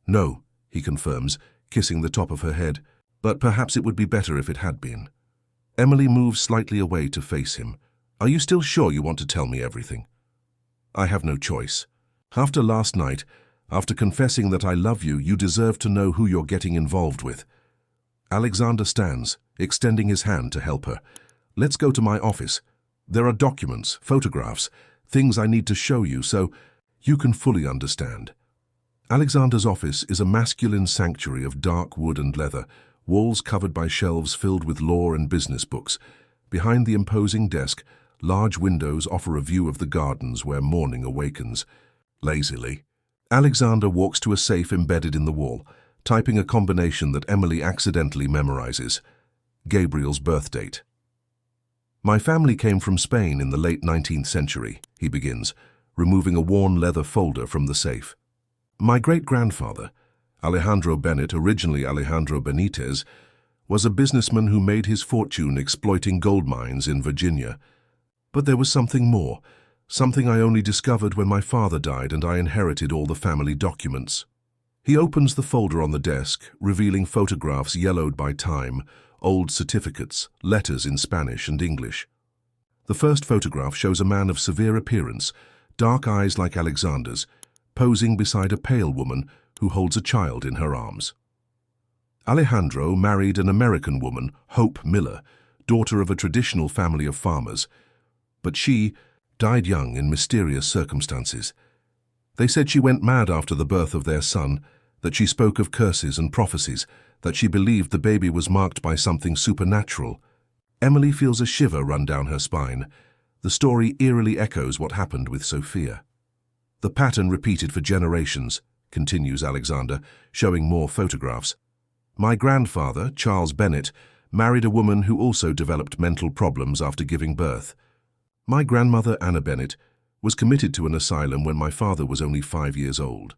Speaker 1: No, he confirms, kissing the top of her head, but perhaps it would be better if it had been. Emily moves slightly away to face him. Are you still sure you want to tell me everything? I have no choice. After last night, after confessing that I love you, you deserve to know who you're getting involved with. Alexander stands, extending his hand to help her. Let's go to my office. There are documents, photographs, things I need to show you so you can fully understand. Alexander's office is a masculine sanctuary of dark wood and leather, walls covered by shelves filled with law and business books. Behind the imposing desk, large windows offer a view of the gardens where morning awakens. Lazily, Alexander walks to a safe embedded in the wall, typing a combination that Emily accidentally memorizes. Gabriel's birth date. "My family came from Spain in the late 19th century," he begins, removing a worn leather folder from the safe. "My great-grandfather, Alejandro Bennett, originally Alejandro Benitez, was a businessman who made his fortune exploiting gold mines in Virginia. But there was something more, something I only discovered when my father died and I inherited all the family documents." He opens the folder on the desk, revealing photographs yellowed by time, old certificates, letters in Spanish and English. The first photograph shows a man of severe appearance, dark eyes like Alexander's, posing beside a pale woman who holds a child in her arms. Alejandro married an American woman, Hope Miller, daughter of a traditional family of farmers, but she died young in mysterious circumstances. They said she went mad after the birth of their son, that she spoke of curses and prophecies, that she believed the baby was marked by something supernatural. Emily feels a shiver run down her spine. The story eerily echoes what happened with Sophia. "The pattern repeated for generations," continues Alexander, showing more photographs. "My grandfather, Charles Bennett, married a woman who also developed mental problems after giving birth. My grandmother, Anna Bennett, was committed to an asylum when my father was only 5 years old.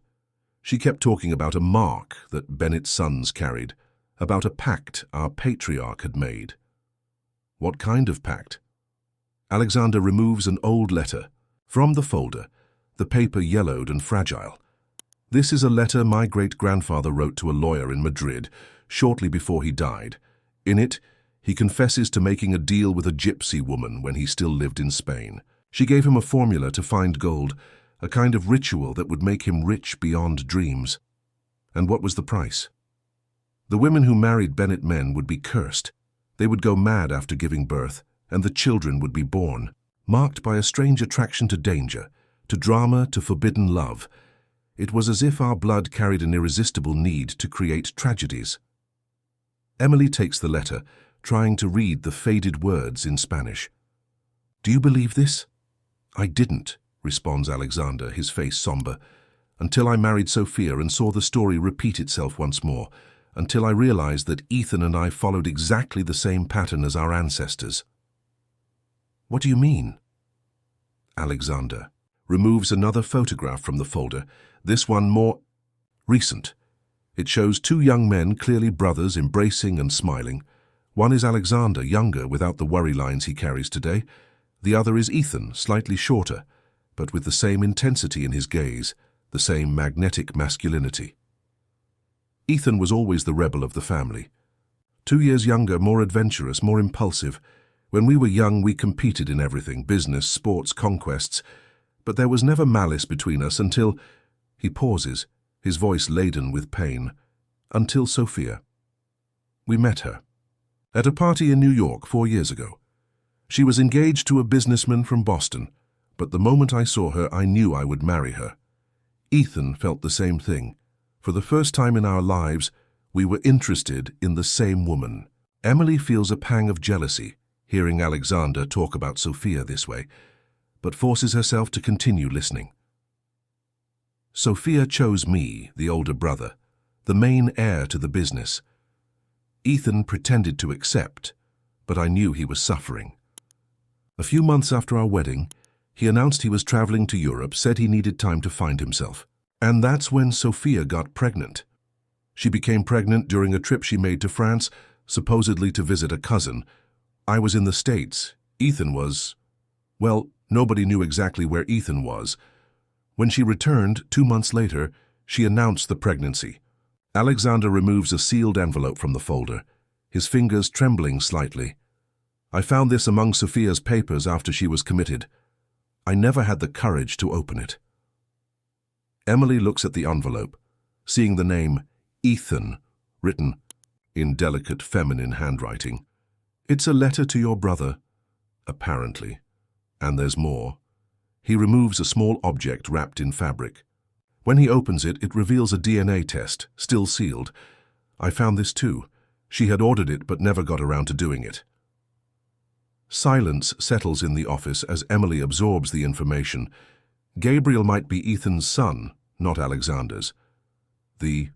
Speaker 1: She kept talking about a mark that Bennett's sons carried, about a pact our patriarch had made." "What kind of pact?" Alexander removes an old letter. From the folder, the paper yellowed and fragile. "This is a letter my great-grandfather wrote to a lawyer in Madrid shortly before he died. In it, he confesses to making a deal with a gypsy woman when he still lived in Spain. She gave him a formula to find gold, a kind of ritual that would make him rich beyond dreams. And what was the price? The women who married Bennett men would be cursed. They would go mad after giving birth, and the children would be born, marked by a strange attraction to danger, to drama, to forbidden love. It was as if our blood carried an irresistible need to create tragedies." Emily takes the letter, trying to read the faded words in Spanish. "Do you believe this?" "I didn't," responds Alexander, his face somber, "until I married Sophia and saw the story repeat itself once more, until I realized that Ethan and I followed exactly the same pattern as our ancestors." "What do you mean?" Alexander removes another photograph from the folder, this one more recent. It shows two young men, clearly brothers, embracing and smiling. One is Alexander, younger, without the worry lines he carries today. The other is Ethan, slightly shorter, but with the same intensity in his gaze, the same magnetic masculinity. Ethan was always the rebel of the family. 2 years younger, more adventurous, more impulsive. When we were young, we competed in everything, business, sports, conquests. But there was never malice between us until... He pauses, his voice laden with pain. Until Sophia. We met her at a party in New York 4 years ago. She was engaged to a businessman from Boston, but the moment I saw her, I knew I would marry her. Ethan felt the same thing. For the first time in our lives, we were interested in the same woman. Emily feels a pang of jealousy, hearing Alexander talk about Sophia this way, but forces herself to continue listening. Sophia chose me, the older brother, the main heir to the business. Ethan pretended to accept, but I knew he was suffering. A few months after our wedding, he announced he was traveling to Europe, said he needed time to find himself. And that's when Sophia got pregnant. She became pregnant during a trip she made to France, supposedly to visit a cousin. I was in the States. Ethan was... Well, nobody knew exactly where Ethan was. When she returned, 2 months later, she announced the pregnancy. Alexander removes a sealed envelope from the folder, his fingers trembling slightly. I found this among Sophia's papers after she was committed. I never had the courage to open it. Emily looks at the envelope, seeing the name Ethan written in delicate feminine handwriting. It's a letter to your brother, apparently. And there's more. He removes a small object wrapped in fabric. When he opens it, it reveals a DNA test, still sealed. I found this too. She had ordered it but never got around to doing it. Silence settles in the office as Emily absorbs the information. Gabriel might be Ethan's son, not Alexander's. The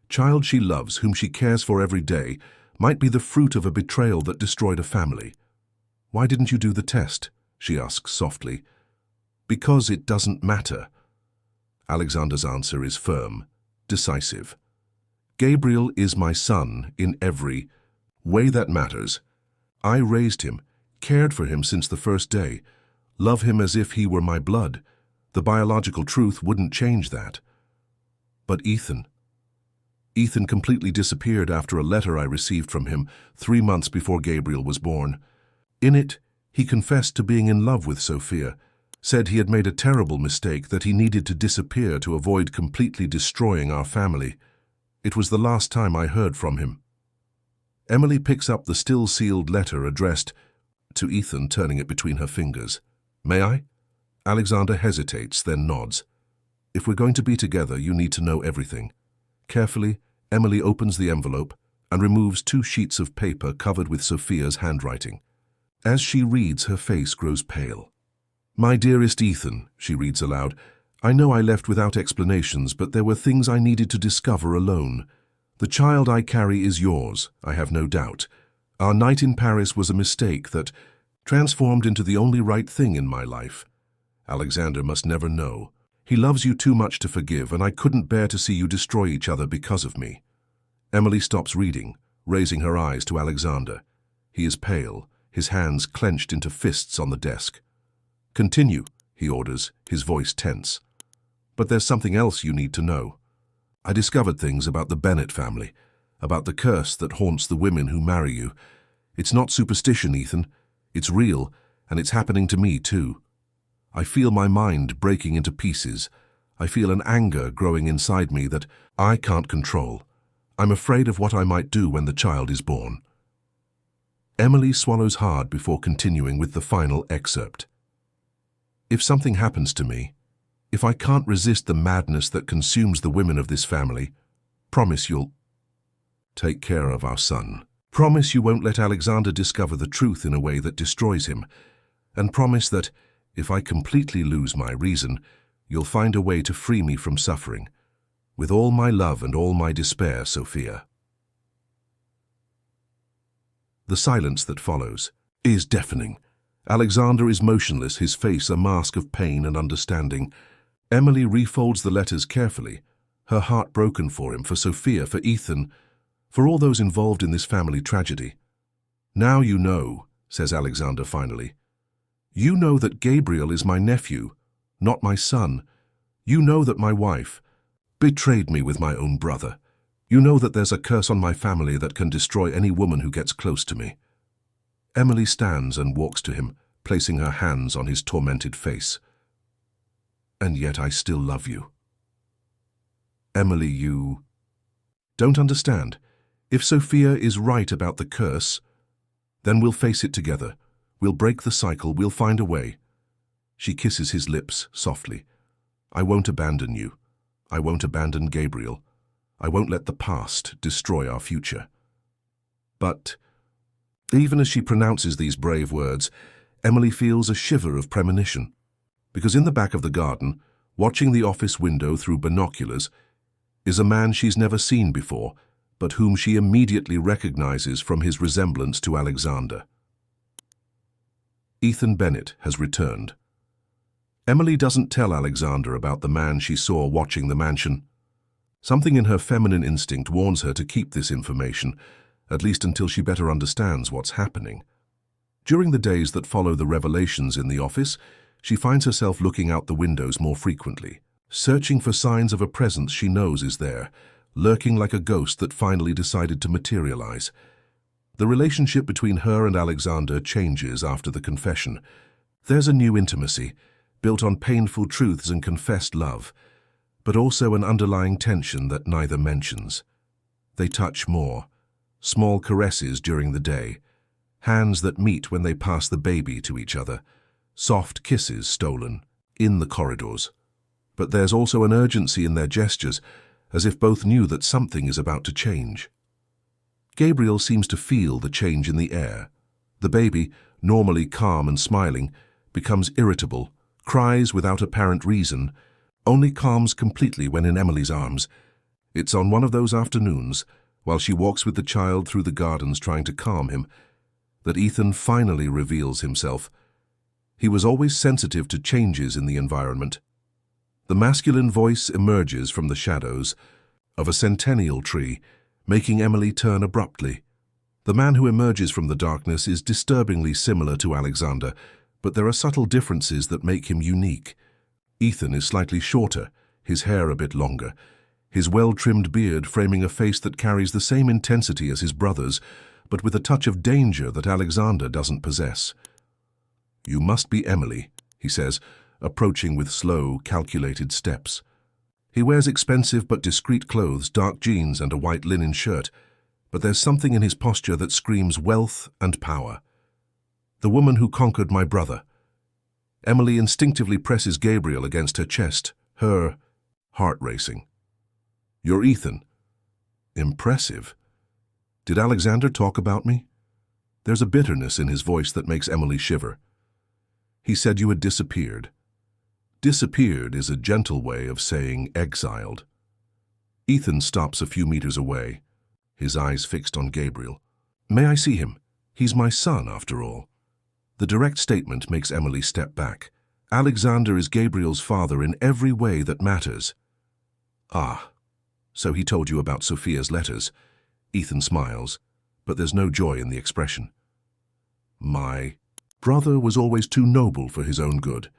Speaker 1: child she loves, whom she cares for every day, might be the fruit of a betrayal that destroyed a family. "Why didn't you do the test?" she asks softly. "Because it doesn't matter." Alexander's answer is firm, decisive. "Gabriel is my son in every way that matters. I raised him, cared for him since the first day, love him as if he were my blood. The biological truth wouldn't change that." But Ethan completely disappeared after a letter I received from him 3 months before Gabriel was born. In it, he confessed to being in love with Sophia, said he had made a terrible mistake, that he needed to disappear to avoid completely destroying our family. It was the last time I heard from him. Emily picks up the still-sealed letter addressed to Ethan, turning it between her fingers. "May I?" Alexander hesitates, then nods. "If we're going to be together, you need to know everything." Carefully, Emily opens the envelope and removes 2 sheets of paper covered with Sophia's handwriting. As she reads, her face grows pale. "My dearest Ethan," she reads aloud, "I know I left without explanations, but there were things I needed to discover alone. The child I carry is yours, I have no doubt. Our night in Paris was a mistake that transformed into the only right thing in my life. Alexander must never know. He loves you too much to forgive, and I couldn't bear to see you destroy each other because of me." Emily stops reading, raising her eyes to Alexander. He is pale, his hands clenched into fists on the desk. "Continue," he orders, his voice tense. "But there's something else you need to know. I discovered things about the Bennett family, about the curse that haunts the women who marry you. It's not superstition, Ethan. It's real, and it's happening to me too. I feel my mind breaking into pieces. I feel an anger growing inside me that I can't control. I'm afraid of what I might do when the child is born." Emily swallows hard before continuing with the final excerpt. "If something happens to me, if I can't resist the madness that consumes the women of this family, promise you'll take care of our son. Promise you won't let Alexander discover the truth in a way that destroys him. And promise that, if I completely lose my reason, you'll find a way to free me from suffering. With all my love and all my despair, Sophia." The silence that follows is deafening. Alexander is motionless, his face a mask of pain and understanding. Emily refolds the letters carefully, her heart broken for him, for Sophia, for Ethan, for all those involved in this family tragedy. "Now you know," says Alexander finally. "You know that Gabriel is my nephew, not my son. You know that my wife betrayed me with my own brother. You know that there's a curse on my family that can destroy any woman who gets close to me." Emily stands and walks to him, placing her hands on his tormented face. "And yet I still love you." "Emily, you don't understand. If Sophia is right about the curse, then we'll face it together. We'll break the cycle, we'll find a way." She kisses his lips softly. "I won't abandon you. I won't abandon Gabriel. I won't let the past destroy our future." But even as she pronounces these brave words, Emily feels a shiver of premonition. Because in the back of the garden, watching the office window through binoculars, is a man she's never seen before, but whom she immediately recognizes from his resemblance to Alexander. Ethan Bennett has returned. Emily doesn't tell Alexander about the man she saw watching the mansion. Something in her feminine instinct warns her to keep this information, at least until she better understands what's happening. During the days that follow the revelations in the office, she finds herself looking out the windows more frequently, searching for signs of a presence she knows is there, lurking like a ghost that finally decided to materialize. The relationship between her and Alexander changes after the confession. There's a new intimacy, built on painful truths and confessed love, but also an underlying tension that neither mentions. They touch more, small caresses during the day, hands that meet when they pass the baby to each other, soft kisses stolen in the corridors. but there's also an urgency in their gestures, as if both knew that something is about to change. Gabriel seems to feel the change in the air. The baby, normally calm and smiling, becomes irritable, cries without apparent reason, only calms completely when in Emily's arms. It's on one of those afternoons, while she walks with the child through the gardens trying to calm him, that Ethan finally reveals himself. He was always sensitive to changes in the environment. The masculine voice emerges from the shadows of a centennial tree, making Emily turn abruptly. The man who emerges from the darkness is disturbingly similar to Alexander, but there are subtle differences that make him unique. Ethan is slightly shorter, his hair a bit longer, his well-trimmed beard framing a face that carries the same intensity as his brother's, but with a touch of danger that Alexander doesn't possess. "You must be Emily," he says, approaching with slow, calculated steps. He wears expensive but discreet clothes, dark jeans and a white linen shirt, but there's something in his posture that screams wealth and power. "The woman who conquered my brother." Emily instinctively presses Gabriel against her chest, her heart racing. "You're Ethan." Impressive. Did Alexander talk about me? There's a bitterness in his voice that makes Emily shiver. "He said you had disappeared." Disappeared is a gentle way of saying exiled. Ethan stops a few meters away, his eyes fixed on Gabriel. "May I see him? He's my son, after all." The direct statement makes Emily step back. Alexander is Gabriel's father in every way that matters. "Ah, so he told you about Sophia's letters." Ethan smiles, but there's no joy in the expression. "My brother was always too noble for his own good,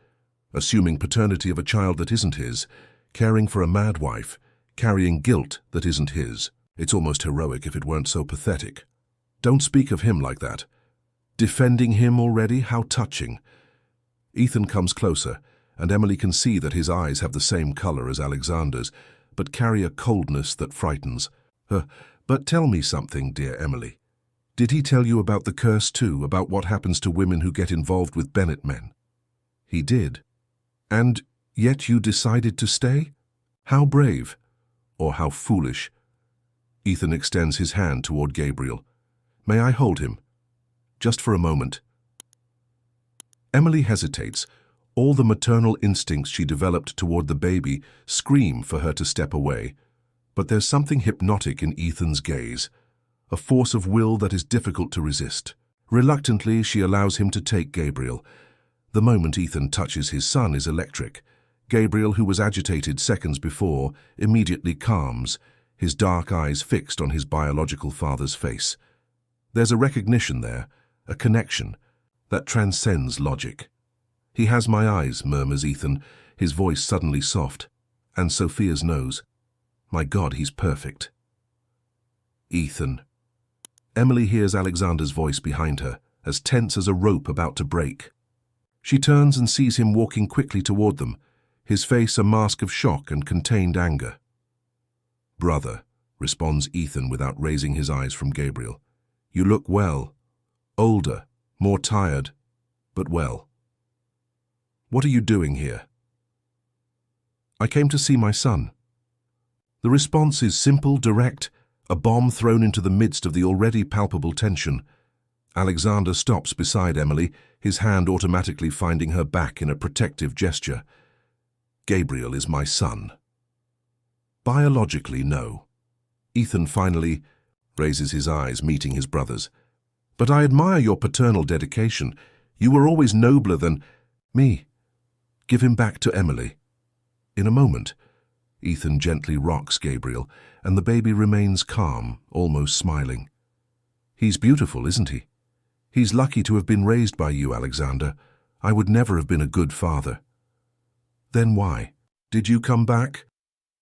Speaker 1: assuming paternity of a child that isn't his, caring for a mad wife, carrying guilt that isn't his. It's almost heroic if it weren't so pathetic. Don't speak of him like that. Defending him already? How touching." Ethan comes closer, and Emily can see that his eyes have the same color as Alexander's, but carry a coldness that frightens. But tell me something, dear Emily. Did he tell you about the curse too, about what happens to women who get involved with Bennett men?" "He did. And yet you decided to stay? How brave, or how foolish." Ethan extends his hand toward Gabriel. "May I hold him? Just for a moment." Emily hesitates. All the maternal instincts she developed toward the baby scream for her to step away. But there's something hypnotic in Ethan's gaze, a force of will that is difficult to resist. Reluctantly, she allows him to take Gabriel. The moment Ethan touches his son is electric. Gabriel, who was agitated seconds before, immediately calms, his dark eyes fixed on his biological father's face. There's a recognition there, a connection, that transcends logic. "He has my eyes," murmurs Ethan, his voice suddenly soft. "And Sophia's nose. My God, he's perfect." "Ethan." Emily hears Alexander's voice behind her, as tense as a rope about to break. She turns and sees him walking quickly toward them, his face a mask of shock and contained anger. "Brother," responds Ethan without raising his eyes from Gabriel. "You look well. Older, more tired, but well. What are you doing here?" "I came to see my son." The response is simple, direct, a bomb thrown into the midst of the already palpable tension. Alexander stops beside Emily, his hand automatically finding her back in a protective gesture. "Gabriel is my son." "Biologically, no." Ethan finally raises his eyes, meeting his brother's. "But I admire your paternal dedication. You were always nobler than me. Give him back to Emily." In a moment, Ethan gently rocks Gabriel, and the baby remains calm, almost smiling. "He's beautiful, isn't he? He's lucky to have been raised by you, Alexander. I would never have been a good father." "Then why? Did you come back?"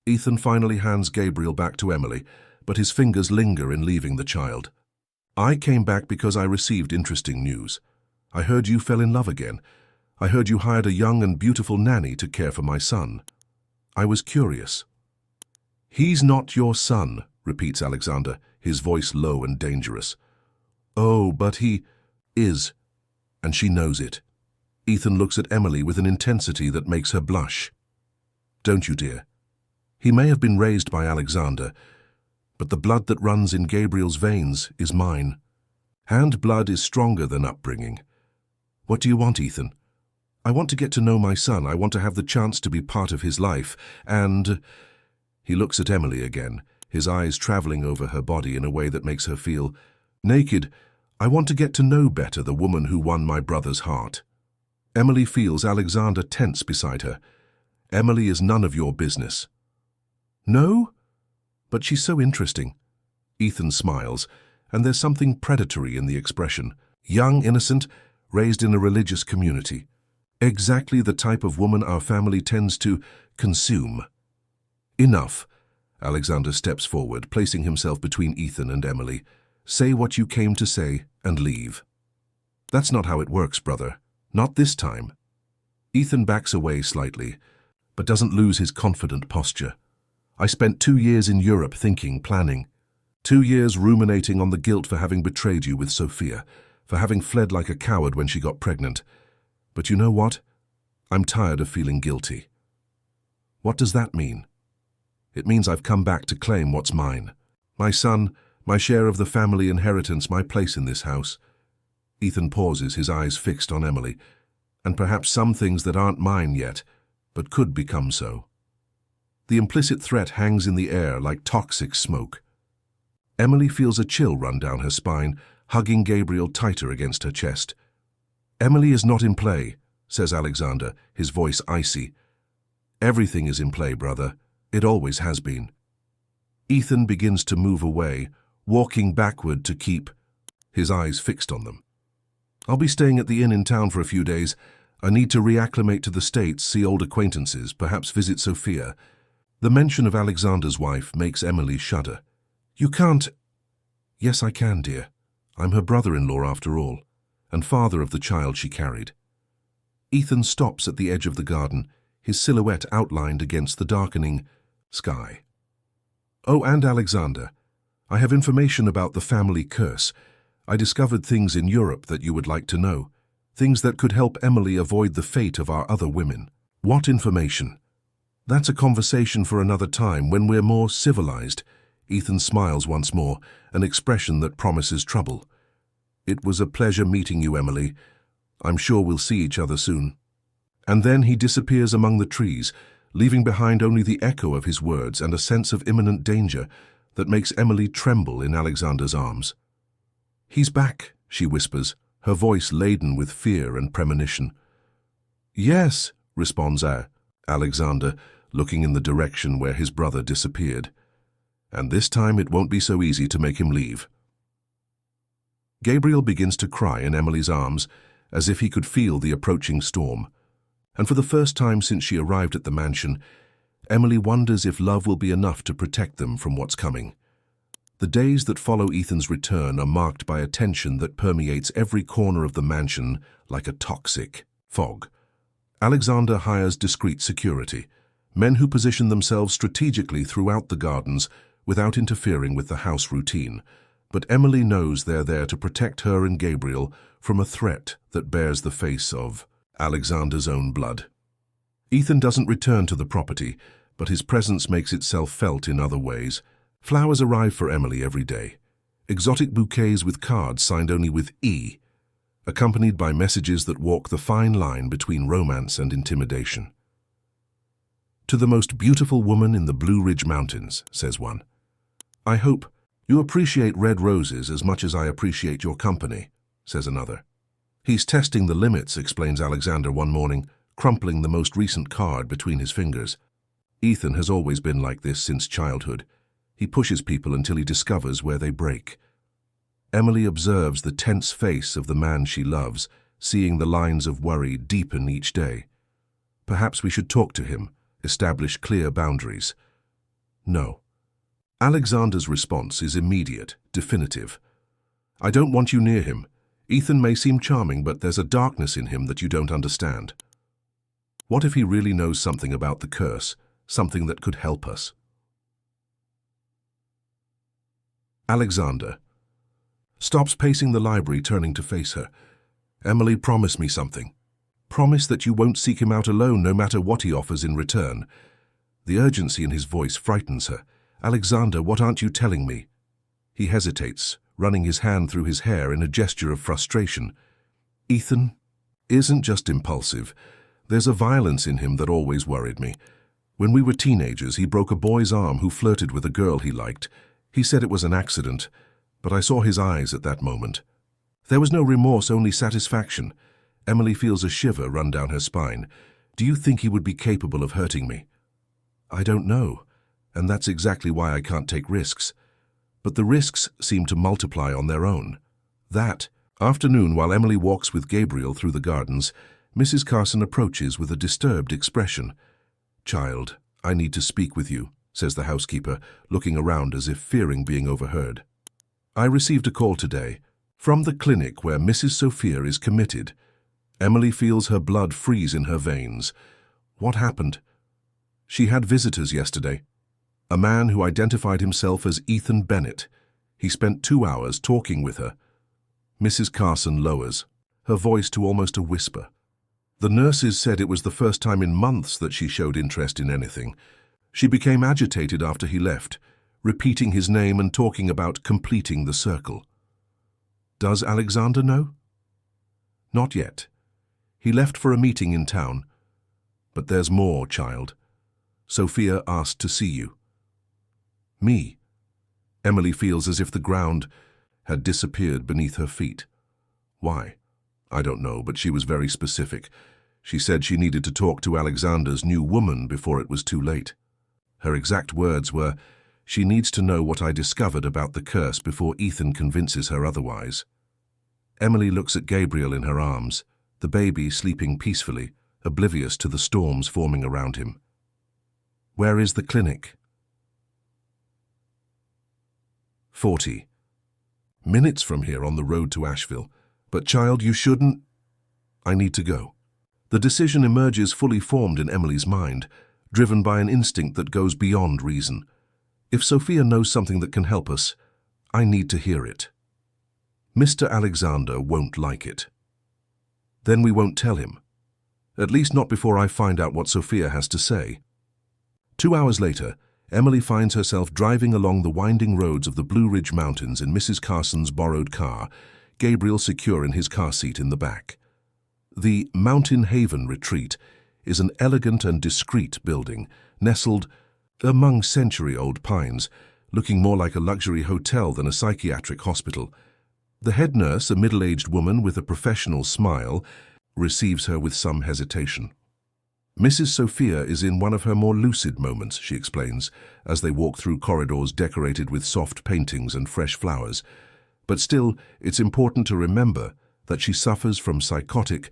Speaker 1: Ethan finally hands Gabriel back to Emily, but his fingers linger in leaving the child. "I came back because I received interesting news. I heard you fell in love again. I heard you hired a young and beautiful nanny to care for my son. I was curious." "He's not your son," repeats Alexander, his voice low and dangerous. "Oh, but he is, and she knows it." Ethan looks at Emily with an intensity that makes her blush. don't you, dear? He may have been raised by Alexander, but the blood that runs in Gabriel's veins is mine. And blood is stronger than upbringing. What do you want, Ethan? I want to get to know my son. I want to have the chance to be part of his life, and... He looks at Emily again, his eyes traveling over her body in a way that makes her feel naked. I want to get to know better the woman who won my brother's heart. Emily feels Alexander tense beside her. Emily is none of your business. No? But she's so interesting. Ethan smiles, and there's something predatory in the expression. Young, innocent, raised in a religious community. Exactly the type of woman our family tends to consume. Enough. Alexander steps forward, placing himself between Ethan and Emily. Say what you came to say and leave. That's not how it works, brother. Not this time. Ethan backs away slightly, but doesn't lose his confident posture. I spent 2 years in Europe thinking, planning. 2 years ruminating on the guilt for having betrayed you with Sophia, for having fled like a coward when she got pregnant. But you know what? I'm tired of feeling guilty. What does that mean? It means I've come back to claim what's mine. My son, my share of the family inheritance, my place in this house. Ethan pauses, his eyes fixed on Emily, and perhaps some things that aren't mine yet, but could become so. The implicit threat hangs in the air like toxic smoke. Emily feels a chill run down her spine, hugging Gabriel tighter against her chest. Emily is not in play, says Alexander, his voice icy. Everything is in play, brother. It always has been. Ethan begins to move away, walking backward to keep his eyes fixed on them. I'll be staying at the inn in town for a few days. I need to reacclimate to the States, see old acquaintances, perhaps visit Sophia. The mention of Alexander's wife makes Emily shudder. You can't... Yes, I can, dear. I'm her brother-in-law after all, and father of the child she carried. Ethan stops at the edge of the garden, his silhouette outlined against the darkening sky. Oh, and Alexander, I have information about the family curse. I discovered things in Europe that you would like to know, things that could help Emily avoid the fate of our other women. What information? That's a conversation for another time when we're more civilized. Ethan smiles once more, an expression that promises trouble. It was a pleasure meeting you, Emily. I'm sure we'll see each other soon. And then he disappears among the trees, leaving behind only the echo of his words and a sense of imminent danger that makes Emily tremble in Alexander's arms. He's back, she whispers, her voice laden with fear and premonition. Yes, responds Alexander, looking in the direction where his brother disappeared. And this time it won't be so easy to make him leave. Gabriel begins to cry in Emily's arms, as if he could feel the approaching storm. And for the first time since she arrived at the mansion, Emily wonders if love will be enough to protect them from what's coming. The days that follow Ethan's return are marked by a tension that permeates every corner of the mansion like a toxic fog. Alexander hires discreet security, men who position themselves strategically throughout the gardens without interfering with the house routine. But Emily knows they're there to protect her and Gabriel from a threat that bears the face of Alexander's own blood. Ethan doesn't return to the property, but his presence makes itself felt in other ways. Flowers arrive for Emily every day. Exotic bouquets with cards signed only with E, accompanied by messages that walk the fine line between romance and intimidation. To the most beautiful woman in the Blue Ridge Mountains, says one. I hope you appreciate red roses as much as I appreciate your company, says another. He's testing the limits, explains Alexander one morning, crumpling the most recent card between his fingers. Ethan has always been like this since childhood. He pushes people until he discovers where they break. Emily observes the tense face of the man she loves, seeing the lines of worry deepen each day. Perhaps we should talk to him, establish clear boundaries. No. Alexander's response is immediate, definitive. I don't want you near him. Ethan may seem charming, but there's a darkness in him that you don't understand. What if he really knows something about the curse, something that could help us? Alexander stops pacing the library, turning to face her. Emily, promise me something. Promise that you won't seek him out alone, no matter what he offers in return. The urgency in his voice frightens her. "Alexander, what aren't you telling me?" He hesitates, running his hand through his hair in a gesture of frustration. Ethan isn't just impulsive. There's a violence in him that always worried me. When we were teenagers, he broke a boy's arm who flirted with a girl he liked. He said it was an accident, but I saw his eyes at that moment. There was no remorse, only satisfaction. Emily feels a shiver run down her spine. "Do you think he would be capable of hurting me?" "I don't know, and that's exactly why I can't take risks. But the risks seem to multiply on their own." That afternoon, while Emily walks with Gabriel through the gardens, Mrs. Carson approaches with a disturbed expression. "Child, I need to speak with you," says the housekeeper, looking around as if fearing being overheard. "I received a call today from the clinic where Mrs. Sophia is committed." Emily feels her blood freeze in her veins. What happened? She had visitors yesterday. A man who identified himself as Ethan Bennett. He spent 2 hours talking with her. Mrs. Carson lowers, her voice to almost a whisper. The nurses said it was the first time in months that she showed interest in anything. She became agitated after he left, repeating his name and talking about completing the circle. Does Alexander know? Not yet. He left for a meeting in town. But there's more, child. Sophia asked to see you. Me? Emily feels as if the ground had disappeared beneath her feet. Why? I don't know, but she was very specific. She said she needed to talk to Alexander's new woman before it was too late. Her exact words were, "She needs to know what I discovered about the curse before Ethan convinces her otherwise." Emily looks at Gabriel in her arms, the baby sleeping peacefully, oblivious to the storms forming around him. Where is the clinic? 40. Minutes from here on the road to Asheville. But child, you shouldn't... I need to go. The decision emerges fully formed in Emily's mind, driven by an instinct that goes beyond reason. If Sophia knows something that can help us, I need to hear it. Mr. Alexander won't like it. Then we won't tell him. At least not before I find out what Sophia has to say. 2 hours later, Emily finds herself driving along the winding roads of the Blue Ridge Mountains in Mrs. Carson's borrowed car, Gabriel secure in his car seat in the back. The Mountain Haven Retreat is an elegant and discreet building, nestled among century-old pines, looking more like a luxury hotel than a psychiatric hospital. The head nurse, a middle-aged woman with a professional smile, receives her with some hesitation. Mrs. Sophia is in one of her more lucid moments, she explains, as they walk through corridors decorated with soft paintings and fresh flowers. But still, it's important to remember that she suffers from psychotic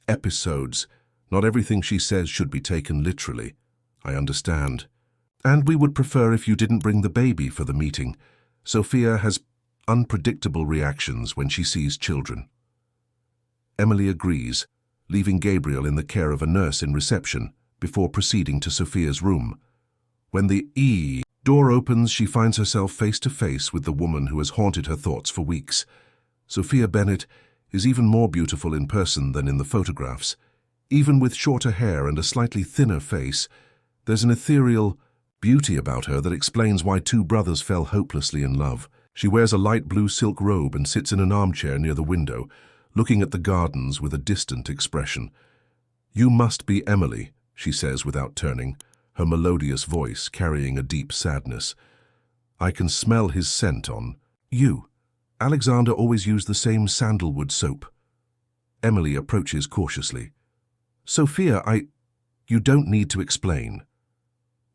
Speaker 1: episodes. Not everything she says should be taken literally. I understand. And we would prefer if you didn't bring the baby for the meeting. Sophia has unpredictable reactions when she sees children. Emily agrees, leaving Gabriel in the care of a nurse in reception before proceeding to Sophia's room. When the door opens, she finds herself face to face with the woman who has haunted her thoughts for weeks. Sophia Bennett is even more beautiful in person than in the photographs. Even with shorter hair and a slightly thinner face, there's an ethereal beauty about her that explains why two brothers fell hopelessly in love. She wears a light blue silk robe and sits in an armchair near the window, looking at the gardens with a distant expression. "You must be Emily," she says without turning, her melodious voice carrying a deep sadness. "I can smell his scent on you. Alexander always used the same sandalwood soap." Emily approaches cautiously. "Sophia, you don't need to explain."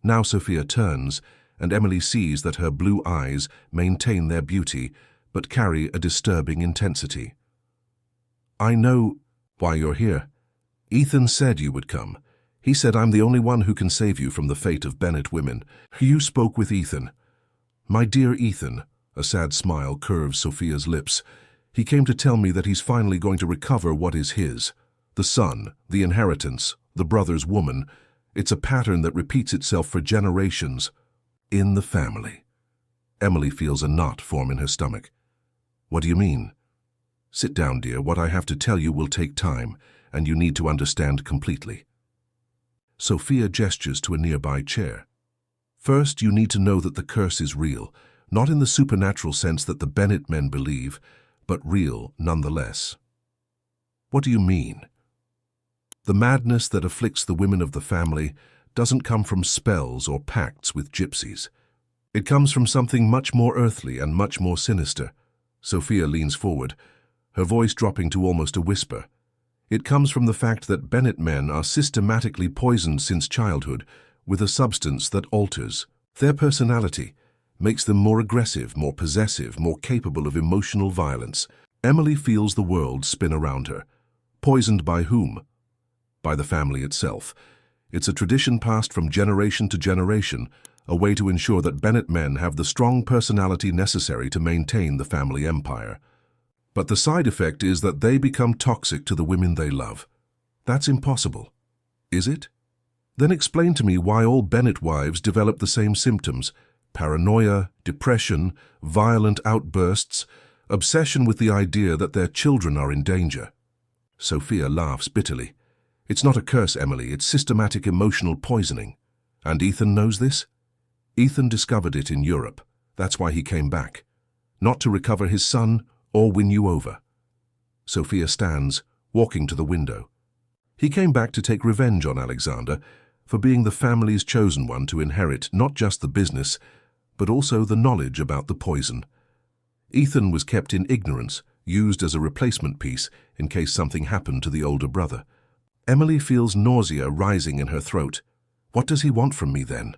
Speaker 1: Now Sophia turns, and Emily sees that her blue eyes maintain their beauty, but carry a disturbing intensity. "I know why you're here. Ethan said you would come. He said I'm the only one who can save you from the fate of Bennett women. You spoke with Ethan." "My dear Ethan," a sad smile curves Sophia's lips. "He came to tell me that he's finally going to recover what is his. The son, the inheritance, the brother's woman. It's a pattern that repeats itself for generations in the family." Emily feels a knot form in her stomach. "What do you mean?" "Sit down, dear. What I have to tell you will take time, and you need to understand completely." Sophia gestures to a nearby chair. First, you need to know that the curse is real, not in the supernatural sense that the Bennett men believe, but real nonetheless. What do you mean? The madness that afflicts the women of the family doesn't come from spells or pacts with gypsies. It comes from something much more earthly and much more sinister. Sophia leans forward, her voice dropping to almost a whisper. It comes from the fact that Bennett men are systematically poisoned since childhood with a substance that alters their personality, makes them more aggressive, more possessive, more capable of emotional violence. Emily feels the world spin around her. Poisoned by whom? By the family itself. It's a tradition passed from generation to generation, a way to ensure that Bennett men have the strong personality necessary to maintain the family empire. But the side effect is that they become toxic to the women they love. That's impossible. Is it? Then explain to me why all Bennett wives develop the same symptoms: paranoia, depression, violent outbursts, obsession with the idea that their children are in danger. Sophia laughs bitterly. It's not a curse, Emily, it's systematic emotional poisoning. And Ethan knows this? Ethan discovered it in Europe. That's why he came back. Not to recover his son or win you over. Sophia stands, walking to the window. He came back to take revenge on Alexander for being the family's chosen one to inherit not just the business, but also the knowledge about the poison. Ethan was kept in ignorance, used as a replacement piece in case something happened to the older brother. Emily feels nausea rising in her throat. What does he want from me then?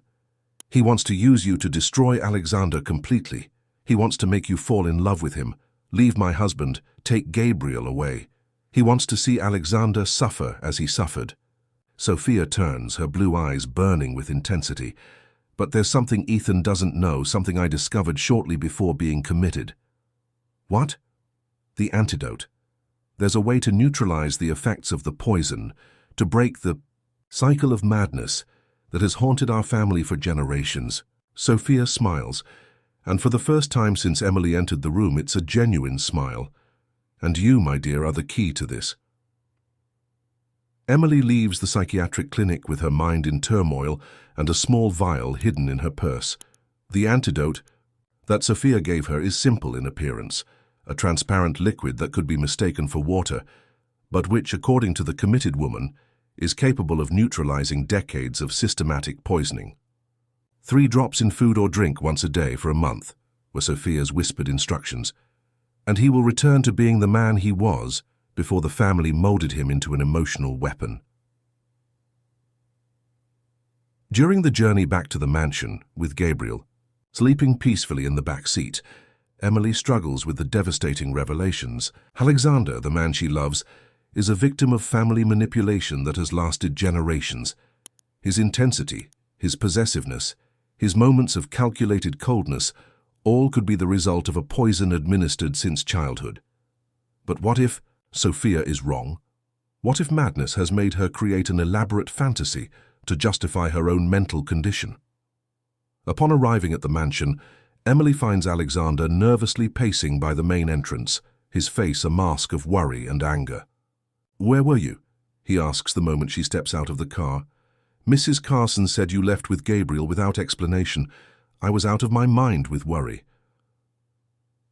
Speaker 1: He wants to use you to destroy Alexander completely. He wants to make you fall in love with him, leave my husband, take Gabriel away. He wants to see Alexander suffer as he suffered. Sophia turns, her blue eyes burning with intensity. But there's something Ethan doesn't know, something I discovered shortly before being committed. What? The antidote. There's a way to neutralize the effects of the poison, to break the cycle of madness that has haunted our family for generations. Sophia smiles, and for the first time since Emily entered the room, it's a genuine smile. And you, my dear, are the key to this. Emily leaves the psychiatric clinic with her mind in turmoil and a small vial hidden in her purse. The antidote that Sophia gave her is simple in appearance, a transparent liquid that could be mistaken for water, but which, according to the committed woman, is capable of neutralizing decades of systematic poisoning. 3 drops in food or drink once a day for a month were Sophia's whispered instructions, and he will return to being the man he was before the family molded him into an emotional weapon. During the journey back to the mansion with Gabriel, sleeping peacefully in the back seat, Emily struggles with the devastating revelations. Alexander, the man she loves, is a victim of family manipulation that has lasted generations. His intensity, his possessiveness, his moments of calculated coldness, all could be the result of a poison administered since childhood. But what if Sophia is wrong? What if madness has made her create an elaborate fantasy to justify her own mental condition? Upon arriving at the mansion, Emily finds Alexander nervously pacing by the main entrance, his face a mask of worry and anger. "Where were you?" he asks the moment she steps out of the car. "Mrs. Carson said you left with Gabriel without explanation. I was out of my mind with worry."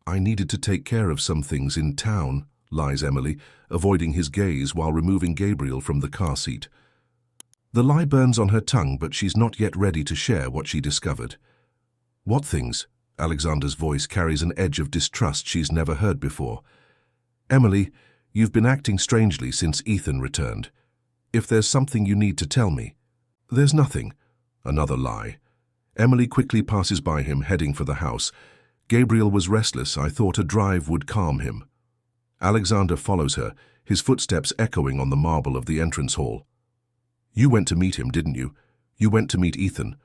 Speaker 1: "I needed to take care of some things in town," lies Emily, avoiding his gaze while removing Gabriel from the car seat. The lie burns on her tongue, but she's not yet ready to share what she discovered. "What things?" Alexander's voice carries an edge of distrust she's never heard before. "Emily, you've been acting strangely since Ethan returned. If there's something you need to tell me." "There's nothing." Another lie. Emily quickly passes by him, heading for the house. Gabriel was restless. I thought a drive would calm him. Alexander follows her, his footsteps echoing on the marble of the entrance hall. "You went to meet him, didn't you? You went to meet Ethan."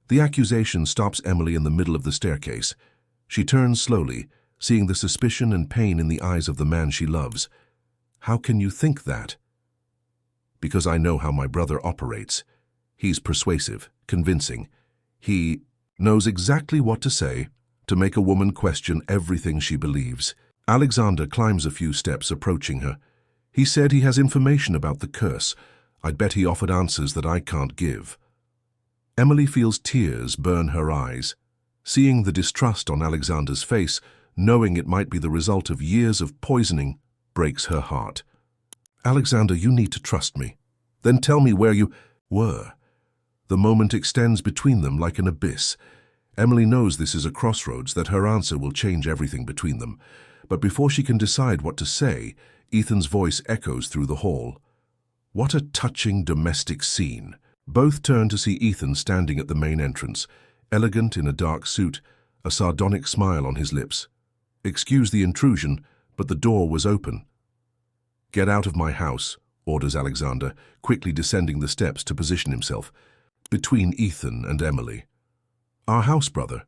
Speaker 1: The accusation stops Emily in the middle of the staircase. She turns slowly, seeing the suspicion and pain in the eyes of the man she loves. "How can you think that?" "Because I know how my brother operates. He's persuasive, convincing. He knows exactly what to say to make a woman question everything she believes." Alexander climbs a few steps, approaching her. "He said he has information about the curse, I'd bet he offered answers that I can't give. Emily feels tears burn her eyes. Seeing the distrust on Alexander's face, knowing it might be the result of years of poisoning, breaks her heart. Alexander, you need to trust me. Then tell me where you were. The moment extends between them like an abyss. Emily knows this is a crossroads, that her answer will change everything between them. But before she can decide what to say, Ethan's voice echoes through the hall. What a touching domestic scene. Both turn to see Ethan standing at the main entrance, elegant in a dark suit, a sardonic smile on his lips. Excuse the intrusion, but the door was open. Get out of my house, orders Alexander, quickly descending the steps to position himself between Ethan and Emily. Our house, brother.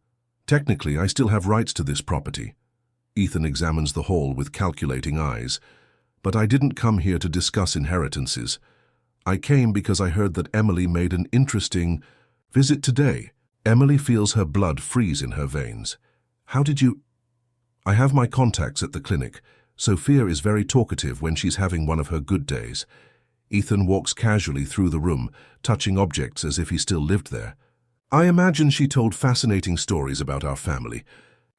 Speaker 1: Technically, I still have rights to this property. Ethan examines the hall with calculating eyes. But I didn't come here to discuss inheritances. I came because I heard that Emily made an interesting visit today. Emily feels her blood freeze in her veins. How did you... I have my contacts at the clinic. Sophia is very talkative when she's having one of her good days. Ethan walks casually through the room, touching objects as if he still lived there. I imagine she told fascinating stories about our family,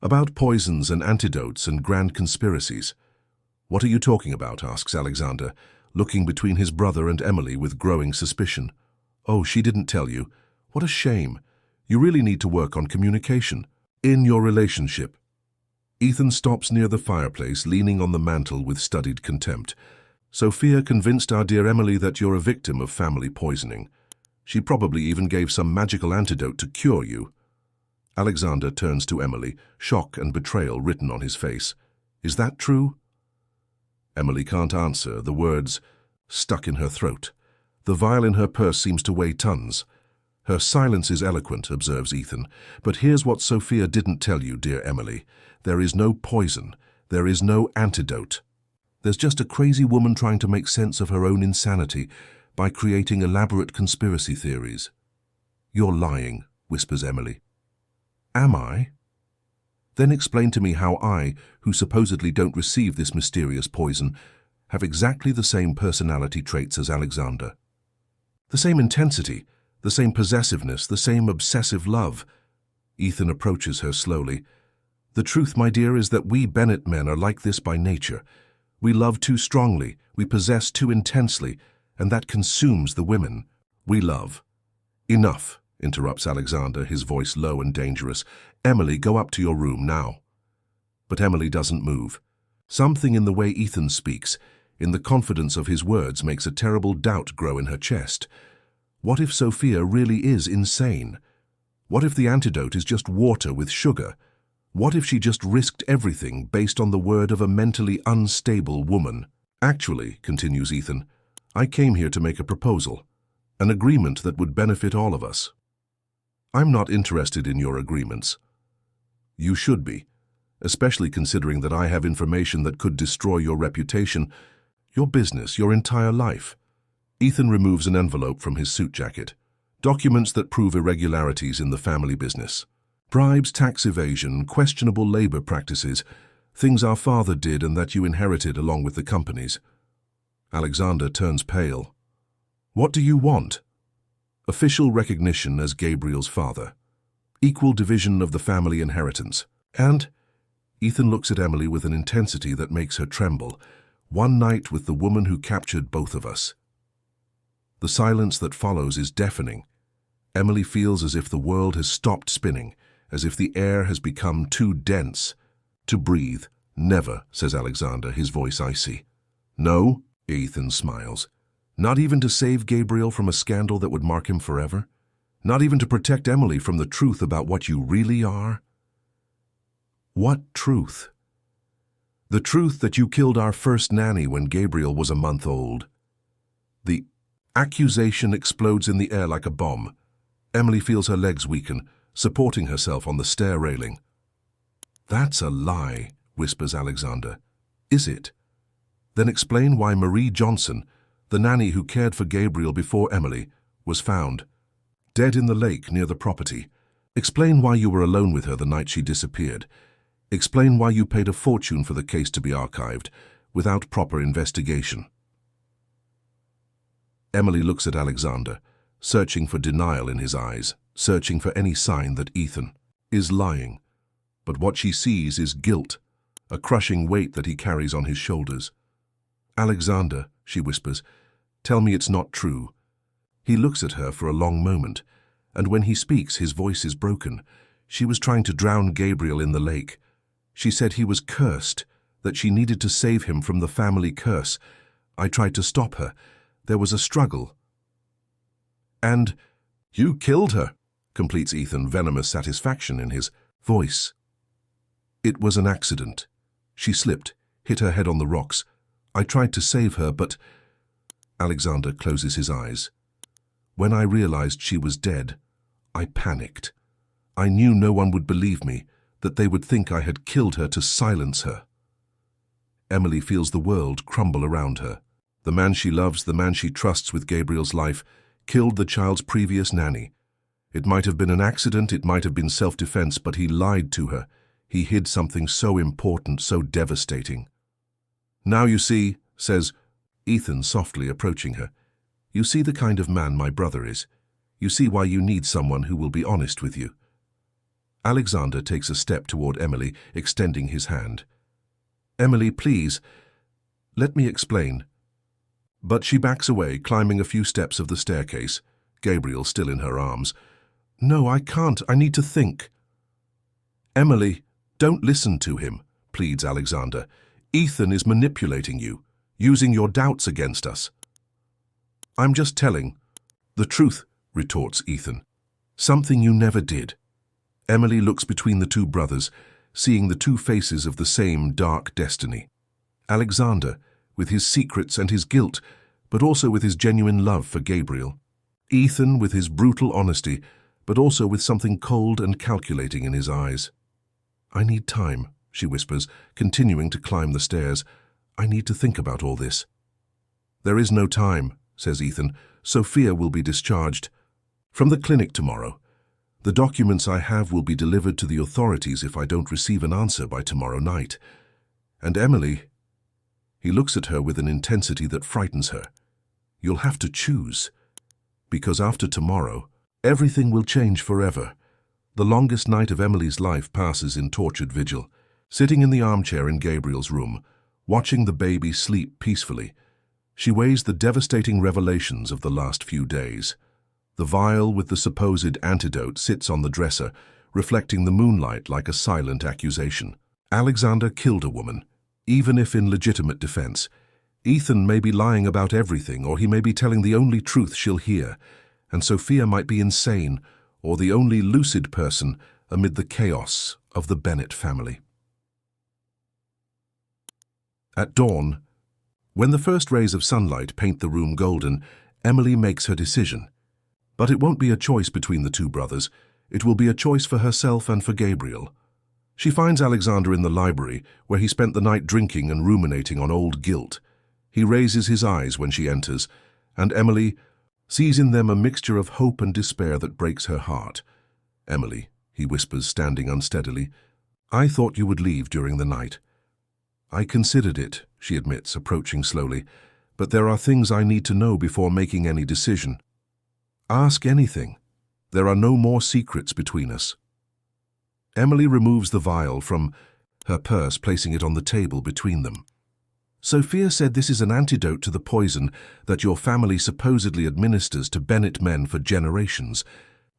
Speaker 1: about poisons and antidotes and grand conspiracies. What are you talking about? Asks Alexander, looking between his brother and Emily with growing suspicion. Oh, she didn't tell you. What a shame. You really need to work on communication in your relationship. Ethan stops near the fireplace, leaning on the mantel with studied contempt. Sophia convinced our dear Emily that you're a victim of family poisoning. She probably even gave some magical antidote to cure you. Alexander turns to Emily, shock and betrayal written on his face. Is that true? Emily can't answer, the words stuck in her throat. The vial in her purse seems to weigh tons. Her silence is eloquent, observes Ethan. But here's what Sophia didn't tell you, dear Emily. There is no poison. There is no antidote. There's just a crazy woman trying to make sense of her own insanity by creating elaborate conspiracy theories. You're lying, whispers Emily. Am I? Then explain to me how I, who supposedly don't receive this mysterious poison, have exactly the same personality traits as Alexander. The same intensity, the same possessiveness, the same obsessive love. Ethan approaches her slowly. The truth, my dear, is that we Bennett men are like this by nature. We love too strongly, we possess too intensely, and that consumes the women we love. Enough, interrupts Alexander, his voice low and dangerous. Emily, go up to your room now. But Emily doesn't move. Something in the way Ethan speaks, in the confidence of his words, makes a terrible doubt grow in her chest. What if Sophia really is insane? What if the antidote is just water with sugar? What if she just risked everything based on the word of a mentally unstable woman? Actually, continues Ethan, I came here to make a proposal, an agreement that would benefit all of us. I'm not interested in your agreements. You should be, especially considering that I have information that could destroy your reputation, your business, your entire life. Ethan removes an envelope from his suit jacket. Documents that prove irregularities in the family business. Bribes, tax evasion, questionable labor practices, things our father did and that you inherited along with the companies. Alexander turns pale. What do you want? Official recognition as Gabriel's father. Equal division of the family inheritance. And Ethan looks at Emily with an intensity that makes her tremble. One night with the woman who captured both of us. The silence that follows is deafening. Emily feels as if the world has stopped spinning, as if the air has become too dense to breathe. Never, says Alexander, his voice icy. No, Ethan smiles. Not even to save Gabriel from a scandal that would mark him forever? Not even to protect Emily from the truth about what you really are? What truth? The truth that you killed our first nanny when Gabriel was a month old. The accusation explodes in the air like a bomb. Emily feels her legs weaken, supporting herself on the stair railing. That's a lie, whispers Alexander. Is it? Then explain why Marie Johnson, the nanny who cared for Gabriel before Emily, was found dead in the lake near the property. Explain why you were alone with her the night she disappeared. Explain why you paid a fortune for the case to be archived, without proper investigation. Emily looks at Alexander, searching for denial in his eyes, searching for any sign that Ethan is lying. But what she sees is guilt, a crushing weight that he carries on his shoulders. "Alexander," she whispers, "tell me it's not true." He looks at her for a long moment, and when he speaks, his voice is broken. "She was trying to drown Gabriel in the lake. She said he was cursed, that she needed to save him from the family curse. I tried to stop her. There was a struggle." "And you killed her," completes Ethan, venomous satisfaction in his voice. "It was an accident. She slipped, hit her head on the rocks. I tried to save her, but—" Alexander closes his eyes. "When I realized she was dead, I panicked. I knew no one would believe me, that they would think I had killed her to silence her." Emily feels the world crumble around her. The man she loves, the man she trusts with Gabriel's life, killed the child's previous nanny. It might have been an accident, it might have been self-defense, but he lied to her. He hid something so important, so devastating. "Now you see," says Ethan softly, approaching her. "You see the kind of man my brother is. You see why you need someone who will be honest with you." Alexander takes a step toward Emily, extending his hand. "Emily, please, let me explain." But she backs away, climbing a few steps of the staircase, Gabriel still in her arms. "No, I can't. I need to think." "Emily, don't listen to him," pleads Alexander. "Ethan is manipulating you, using your doubts against us." "I'm just telling the truth," retorts Ethan. "Something you never did." Emily looks between the two brothers, seeing the two faces of the same dark destiny. Alexander, with his secrets and his guilt, but also with his genuine love for Gabriel. Ethan, with his brutal honesty, but also with something cold and calculating in his eyes. "I need time," she whispers, continuing to climb the stairs. "I need to think about all this." "There is no time," says Ethan. "Sophia will be discharged from the clinic tomorrow. The documents I have will be delivered to the authorities if I don't receive an answer by tomorrow night. And Emily—" He looks at her with an intensity that frightens her. "You'll have to choose. Because after tomorrow, everything will change forever." The longest night of Emily's life passes in tortured vigil, sitting in the armchair in Gabriel's room, watching the baby sleep peacefully. She weighs the devastating revelations of the last few days. The vial with the supposed antidote sits on the dresser, reflecting the moonlight like a silent accusation. Alexander killed a woman, even if in legitimate defense. Ethan may be lying about everything, or he may be telling the only truth she'll hear, and Sophia might be insane, or the only lucid person amid the chaos of the Bennett family. At dawn, when the first rays of sunlight paint the room golden, Emily makes her decision. But it won't be a choice between the two brothers. It will be a choice for herself and for Gabriel. She finds Alexander in the library, where he spent the night drinking and ruminating on old guilt. He raises his eyes when she enters, and Emily sees in them a mixture of hope and despair that breaks her heart. "Emily," he whispers, standing unsteadily, "I thought you would leave during the night." "I considered it," she admits, approaching slowly, "but there are things I need to know before making any decision." "Ask anything. There are no more secrets between us." Emily removes the vial from her purse, placing it on the table between them. "Sophia said this is an antidote to the poison that your family supposedly administers to Bennett men for generations.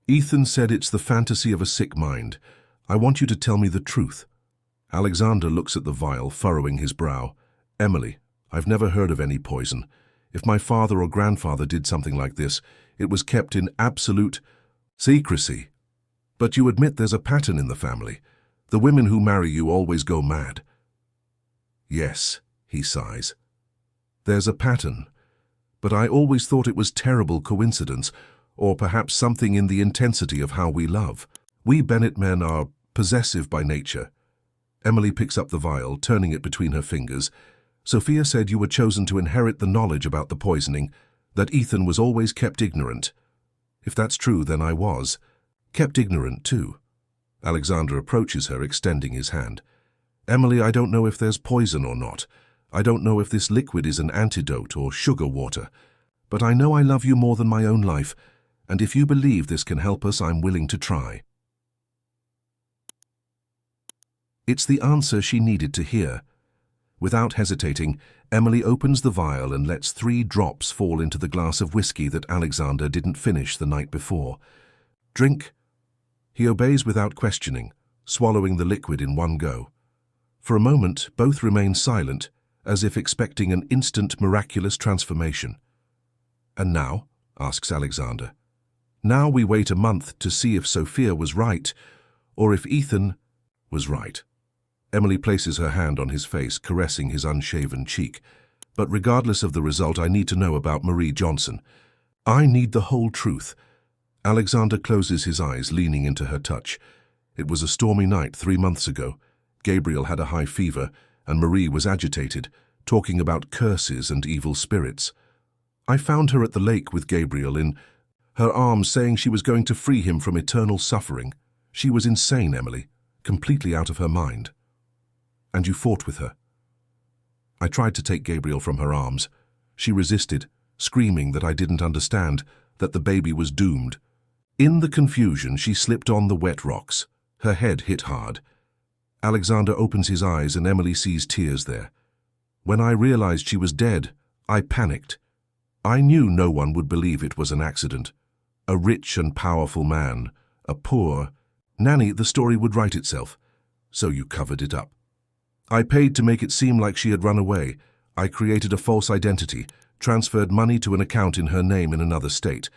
Speaker 1: Ethan said it's the fantasy of a sick mind. I want you to tell me the truth." Alexander looks at the vial, furrowing his brow. "Emily, I've never heard of any poison. If my father or grandfather did something like this, it was kept in absolute secrecy. But you admit there's a pattern in the family. The women who marry you always go mad." "Yes," he sighs. "There's a pattern. But I always thought it was terrible coincidence, or perhaps something in the intensity of how we love. We Bennett men are possessive by nature." Emily picks up the vial, turning it between her fingers. "Sophia said you were chosen to inherit the knowledge about the poisoning, that Ethan was always kept ignorant. If that's true, then I was kept ignorant too." Alexander approaches her, extending his hand. "Emily, I don't know if there's poison or not. I don't know if this liquid is an antidote or sugar water. But I know I love you more than my own life, and if you believe this can help us, I'm willing to try." It's the answer she needed to hear. Without hesitating, Emily opens the vial and lets 3 drops fall into the glass of whiskey that Alexander didn't finish the night before. "Drink." He obeys without questioning, swallowing the liquid in one go. For a moment, both remain silent, as if expecting an instant miraculous transformation. "And now?" asks Alexander. "Now we wait a month to see if Sophia was right, or if Ethan was right." Emily places her hand on his face, caressing his unshaven cheek. "But regardless of the result, I need to know about Marie Johnson. I need the whole truth." Alexander closes his eyes, leaning into her touch. It was a stormy night 3 months ago. Gabriel had a high fever, and Marie was agitated, talking about curses and evil spirits. "I found her at the lake with Gabriel in her arms, saying she was going to free him from eternal suffering. She was insane, Emily, completely out of her mind." "And you fought with her?" "I tried to take Gabriel from her arms. She resisted, screaming that I didn't understand, that the baby was doomed. In the confusion, she slipped on the wet rocks. Her head hit hard." Alexander opens his eyes and Emily sees tears there. "When I realized she was dead, I panicked. I knew no one would believe it was an accident. A rich and powerful man, a poor... Nanny, the story would write itself. So you covered it up. I paid to make it seem like she had run away. I created a false identity, transferred money to an account in her name in another state.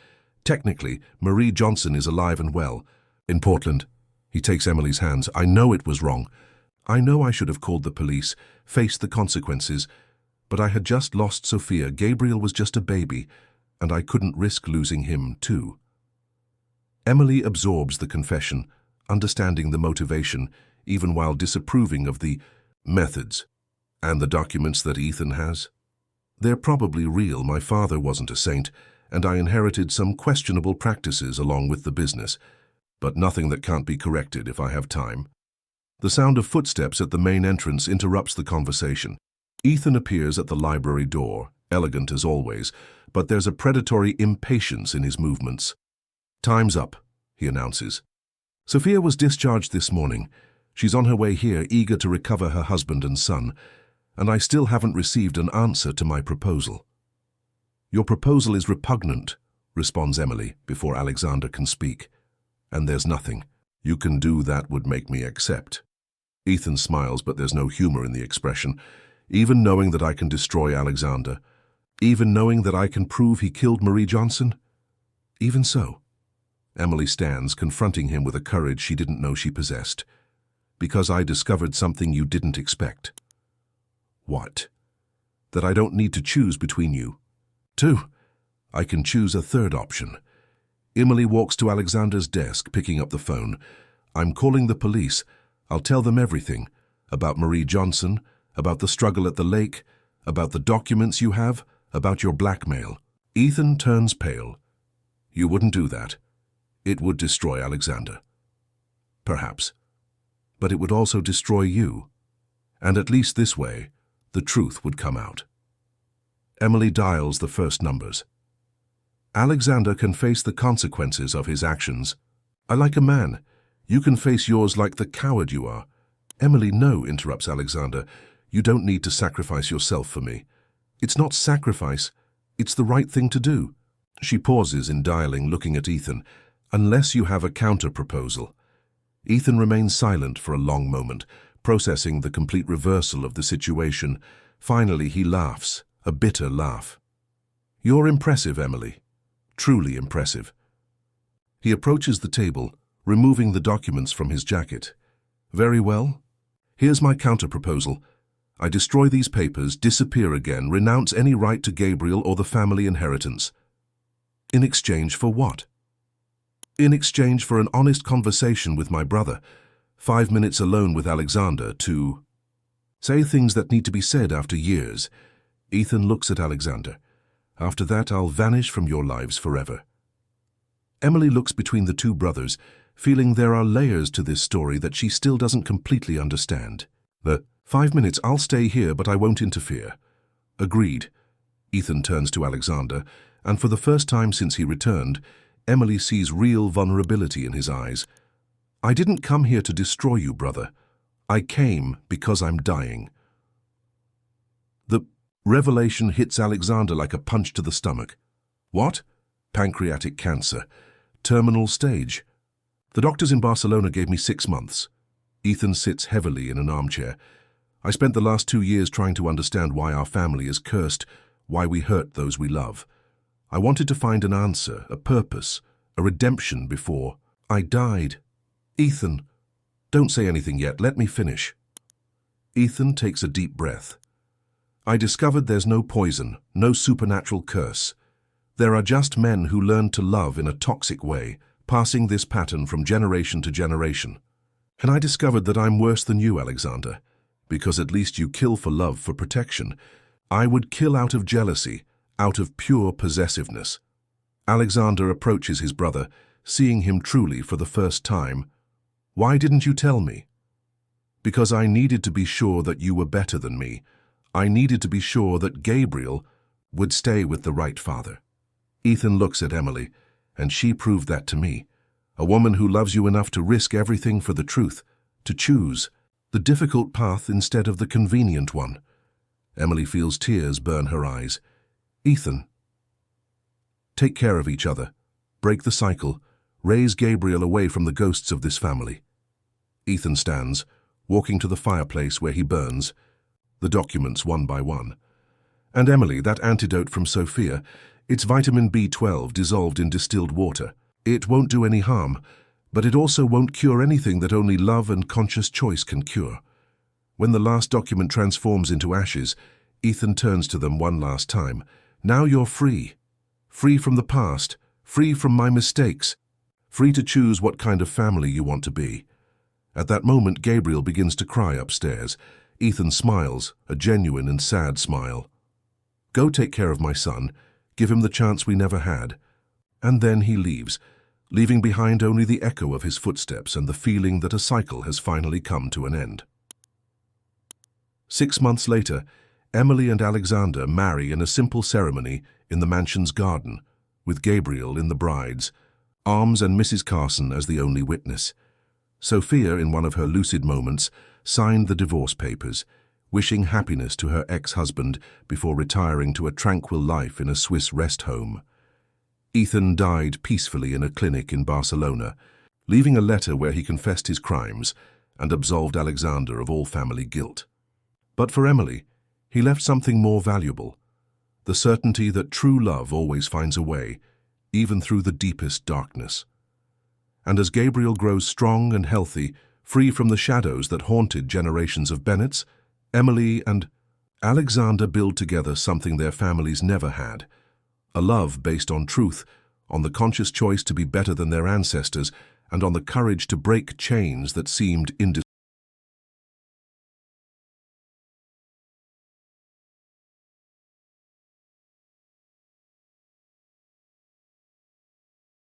Speaker 1: Technically, Marie Johnson is alive and well. In Portland." He takes Emily's hands. "I know it was wrong. I know I should have called the police, faced the consequences. But I had just lost Sophia. Gabriel was just a baby, and I couldn't risk losing him, too." Emily absorbs the confession, understanding the motivation, even while disapproving of the methods. "And the documents that Ethan has? They're probably real. My father wasn't a saint, and I inherited some questionable practices along with the business, but nothing that can't be corrected if I have time." The sound of footsteps at the main entrance interrupts the conversation. Ethan appears at the library door, elegant as always, but there's a predatory impatience in his movements. "Time's up," he announces. "Sophia was discharged this morning. She's on her way here, eager to recover her husband and son, and I still haven't received an answer to my proposal." "Your proposal is repugnant," responds Emily, before Alexander can speak. "And there's nothing you can do that would make me accept." Ethan smiles, but there's no humor in the expression. "Even knowing that I can destroy Alexander, even knowing that I can prove he killed Marie Johnson?" "Even so." Emily stands, confronting him with a courage she didn't know she possessed. "Because I discovered something you didn't expect." "What?" "That I don't need to choose between you two. I can choose a third option." Emily walks to Alexander's desk, picking up the phone. "I'm calling the police. I'll tell them everything. About Marie Johnson, about the struggle at the lake, about the documents you have, about your blackmail." Ethan turns pale. "You wouldn't do that. It would destroy Alexander." "Perhaps. But it would also destroy you. And at least this way, the truth would come out." Emily dials the first numbers. "Alexander can face the consequences of his actions. I like a man. You can face yours like the coward you are." "Emily, no," interrupts Alexander. "You don't need to sacrifice yourself for me. It's not sacrifice. It's the right thing to do." She pauses in dialing, looking at Ethan. "Unless you have a counter-proposal." Ethan remains silent for a long moment, processing the complete reversal of the situation. Finally, he laughs, a bitter laugh. "You're impressive, Emily. Truly impressive." He approaches the table, removing the documents from his jacket. "Very well. Here's my counter-proposal. I destroy these papers, disappear again, renounce any right to Gabriel or the family inheritance." "In exchange for what?" "In exchange for an honest conversation with my brother, 5 minutes alone with Alexander to say things that need to be said after years." Ethan looks at Alexander. "After that, I'll vanish from your lives forever." Emily looks between the two brothers, feeling there are layers to this story that she still doesn't completely understand. "The 5 minutes, I'll stay here, but I won't interfere." "Agreed." Ethan turns to Alexander. And for the first time since he returned, Emily sees real vulnerability in his eyes. "I didn't come here to destroy you, brother. I came because I'm dying." The revelation hits Alexander like a punch to the stomach. What? Pancreatic cancer. Terminal stage. The doctors in Barcelona gave me 6 months. Ethan sits heavily in an armchair. "I spent the last 2 years trying to understand why our family is cursed, why we hurt those we love. I wanted to find an answer, a purpose, a redemption before I died." "Ethan, don't say anything yet. Let me finish." Ethan takes a deep breath. "I discovered there's no poison, no supernatural curse. There are just men who learned to love in a toxic way, passing this pattern from generation to generation. And I discovered that I'm worse than you, Alexander, because at least you kill for love, for protection. I would kill out of jealousy, out of pure possessiveness." Alexander approaches his brother, seeing him truly for the first time. "Why didn't you tell me?" "Because I needed to be sure that you were better than me. I needed to be sure that Gabriel would stay with the right father." Ethan looks at Emily, and she proved that to me. A woman who loves you enough to risk everything for the truth, to choose the difficult path instead of the convenient one. Emily feels tears burn her eyes. "Ethan, take care of each other. Break the cycle. Raise Gabriel away from the ghosts of this family." Ethan stands, walking to the fireplace where he burns the documents one by one. "And Emily, that antidote from Sophia, it's vitamin B12 dissolved in distilled water. It won't do any harm, but it also won't cure anything that only love and conscious choice can cure." When the last document transforms into ashes, Ethan turns to them one last time. "Now you're free. Free from the past, free from my mistakes, free to choose what kind of family you want to be." At that moment, Gabriel begins to cry upstairs. Ethan smiles, a genuine and sad smile. "Go take care of my son. Give him the chance we never had." And then he leaves, leaving behind only the echo of his footsteps and the feeling that a cycle has finally come to an end. 6 months later, Emily and Alexander marry in a simple ceremony in the mansion's garden, with Gabriel in the bride's arms and Mrs. Carson as the only witness. Sophia, in one of her lucid moments, signed the divorce papers, wishing happiness to her ex-husband before retiring to a tranquil life in a Swiss rest home. Ethan died peacefully in a clinic in Barcelona, leaving a letter where he confessed his crimes and absolved Alexander of all family guilt. But for Emily, he left something more valuable: the certainty that true love always finds a way, even through the deepest darkness. And as Gabriel grows strong and healthy, free from the shadows that haunted generations of Bennets, Emily and Alexander build together something their families never had: a love based on truth, on the conscious choice to be better than their ancestors, and on the courage to break chains that seemed indestructible.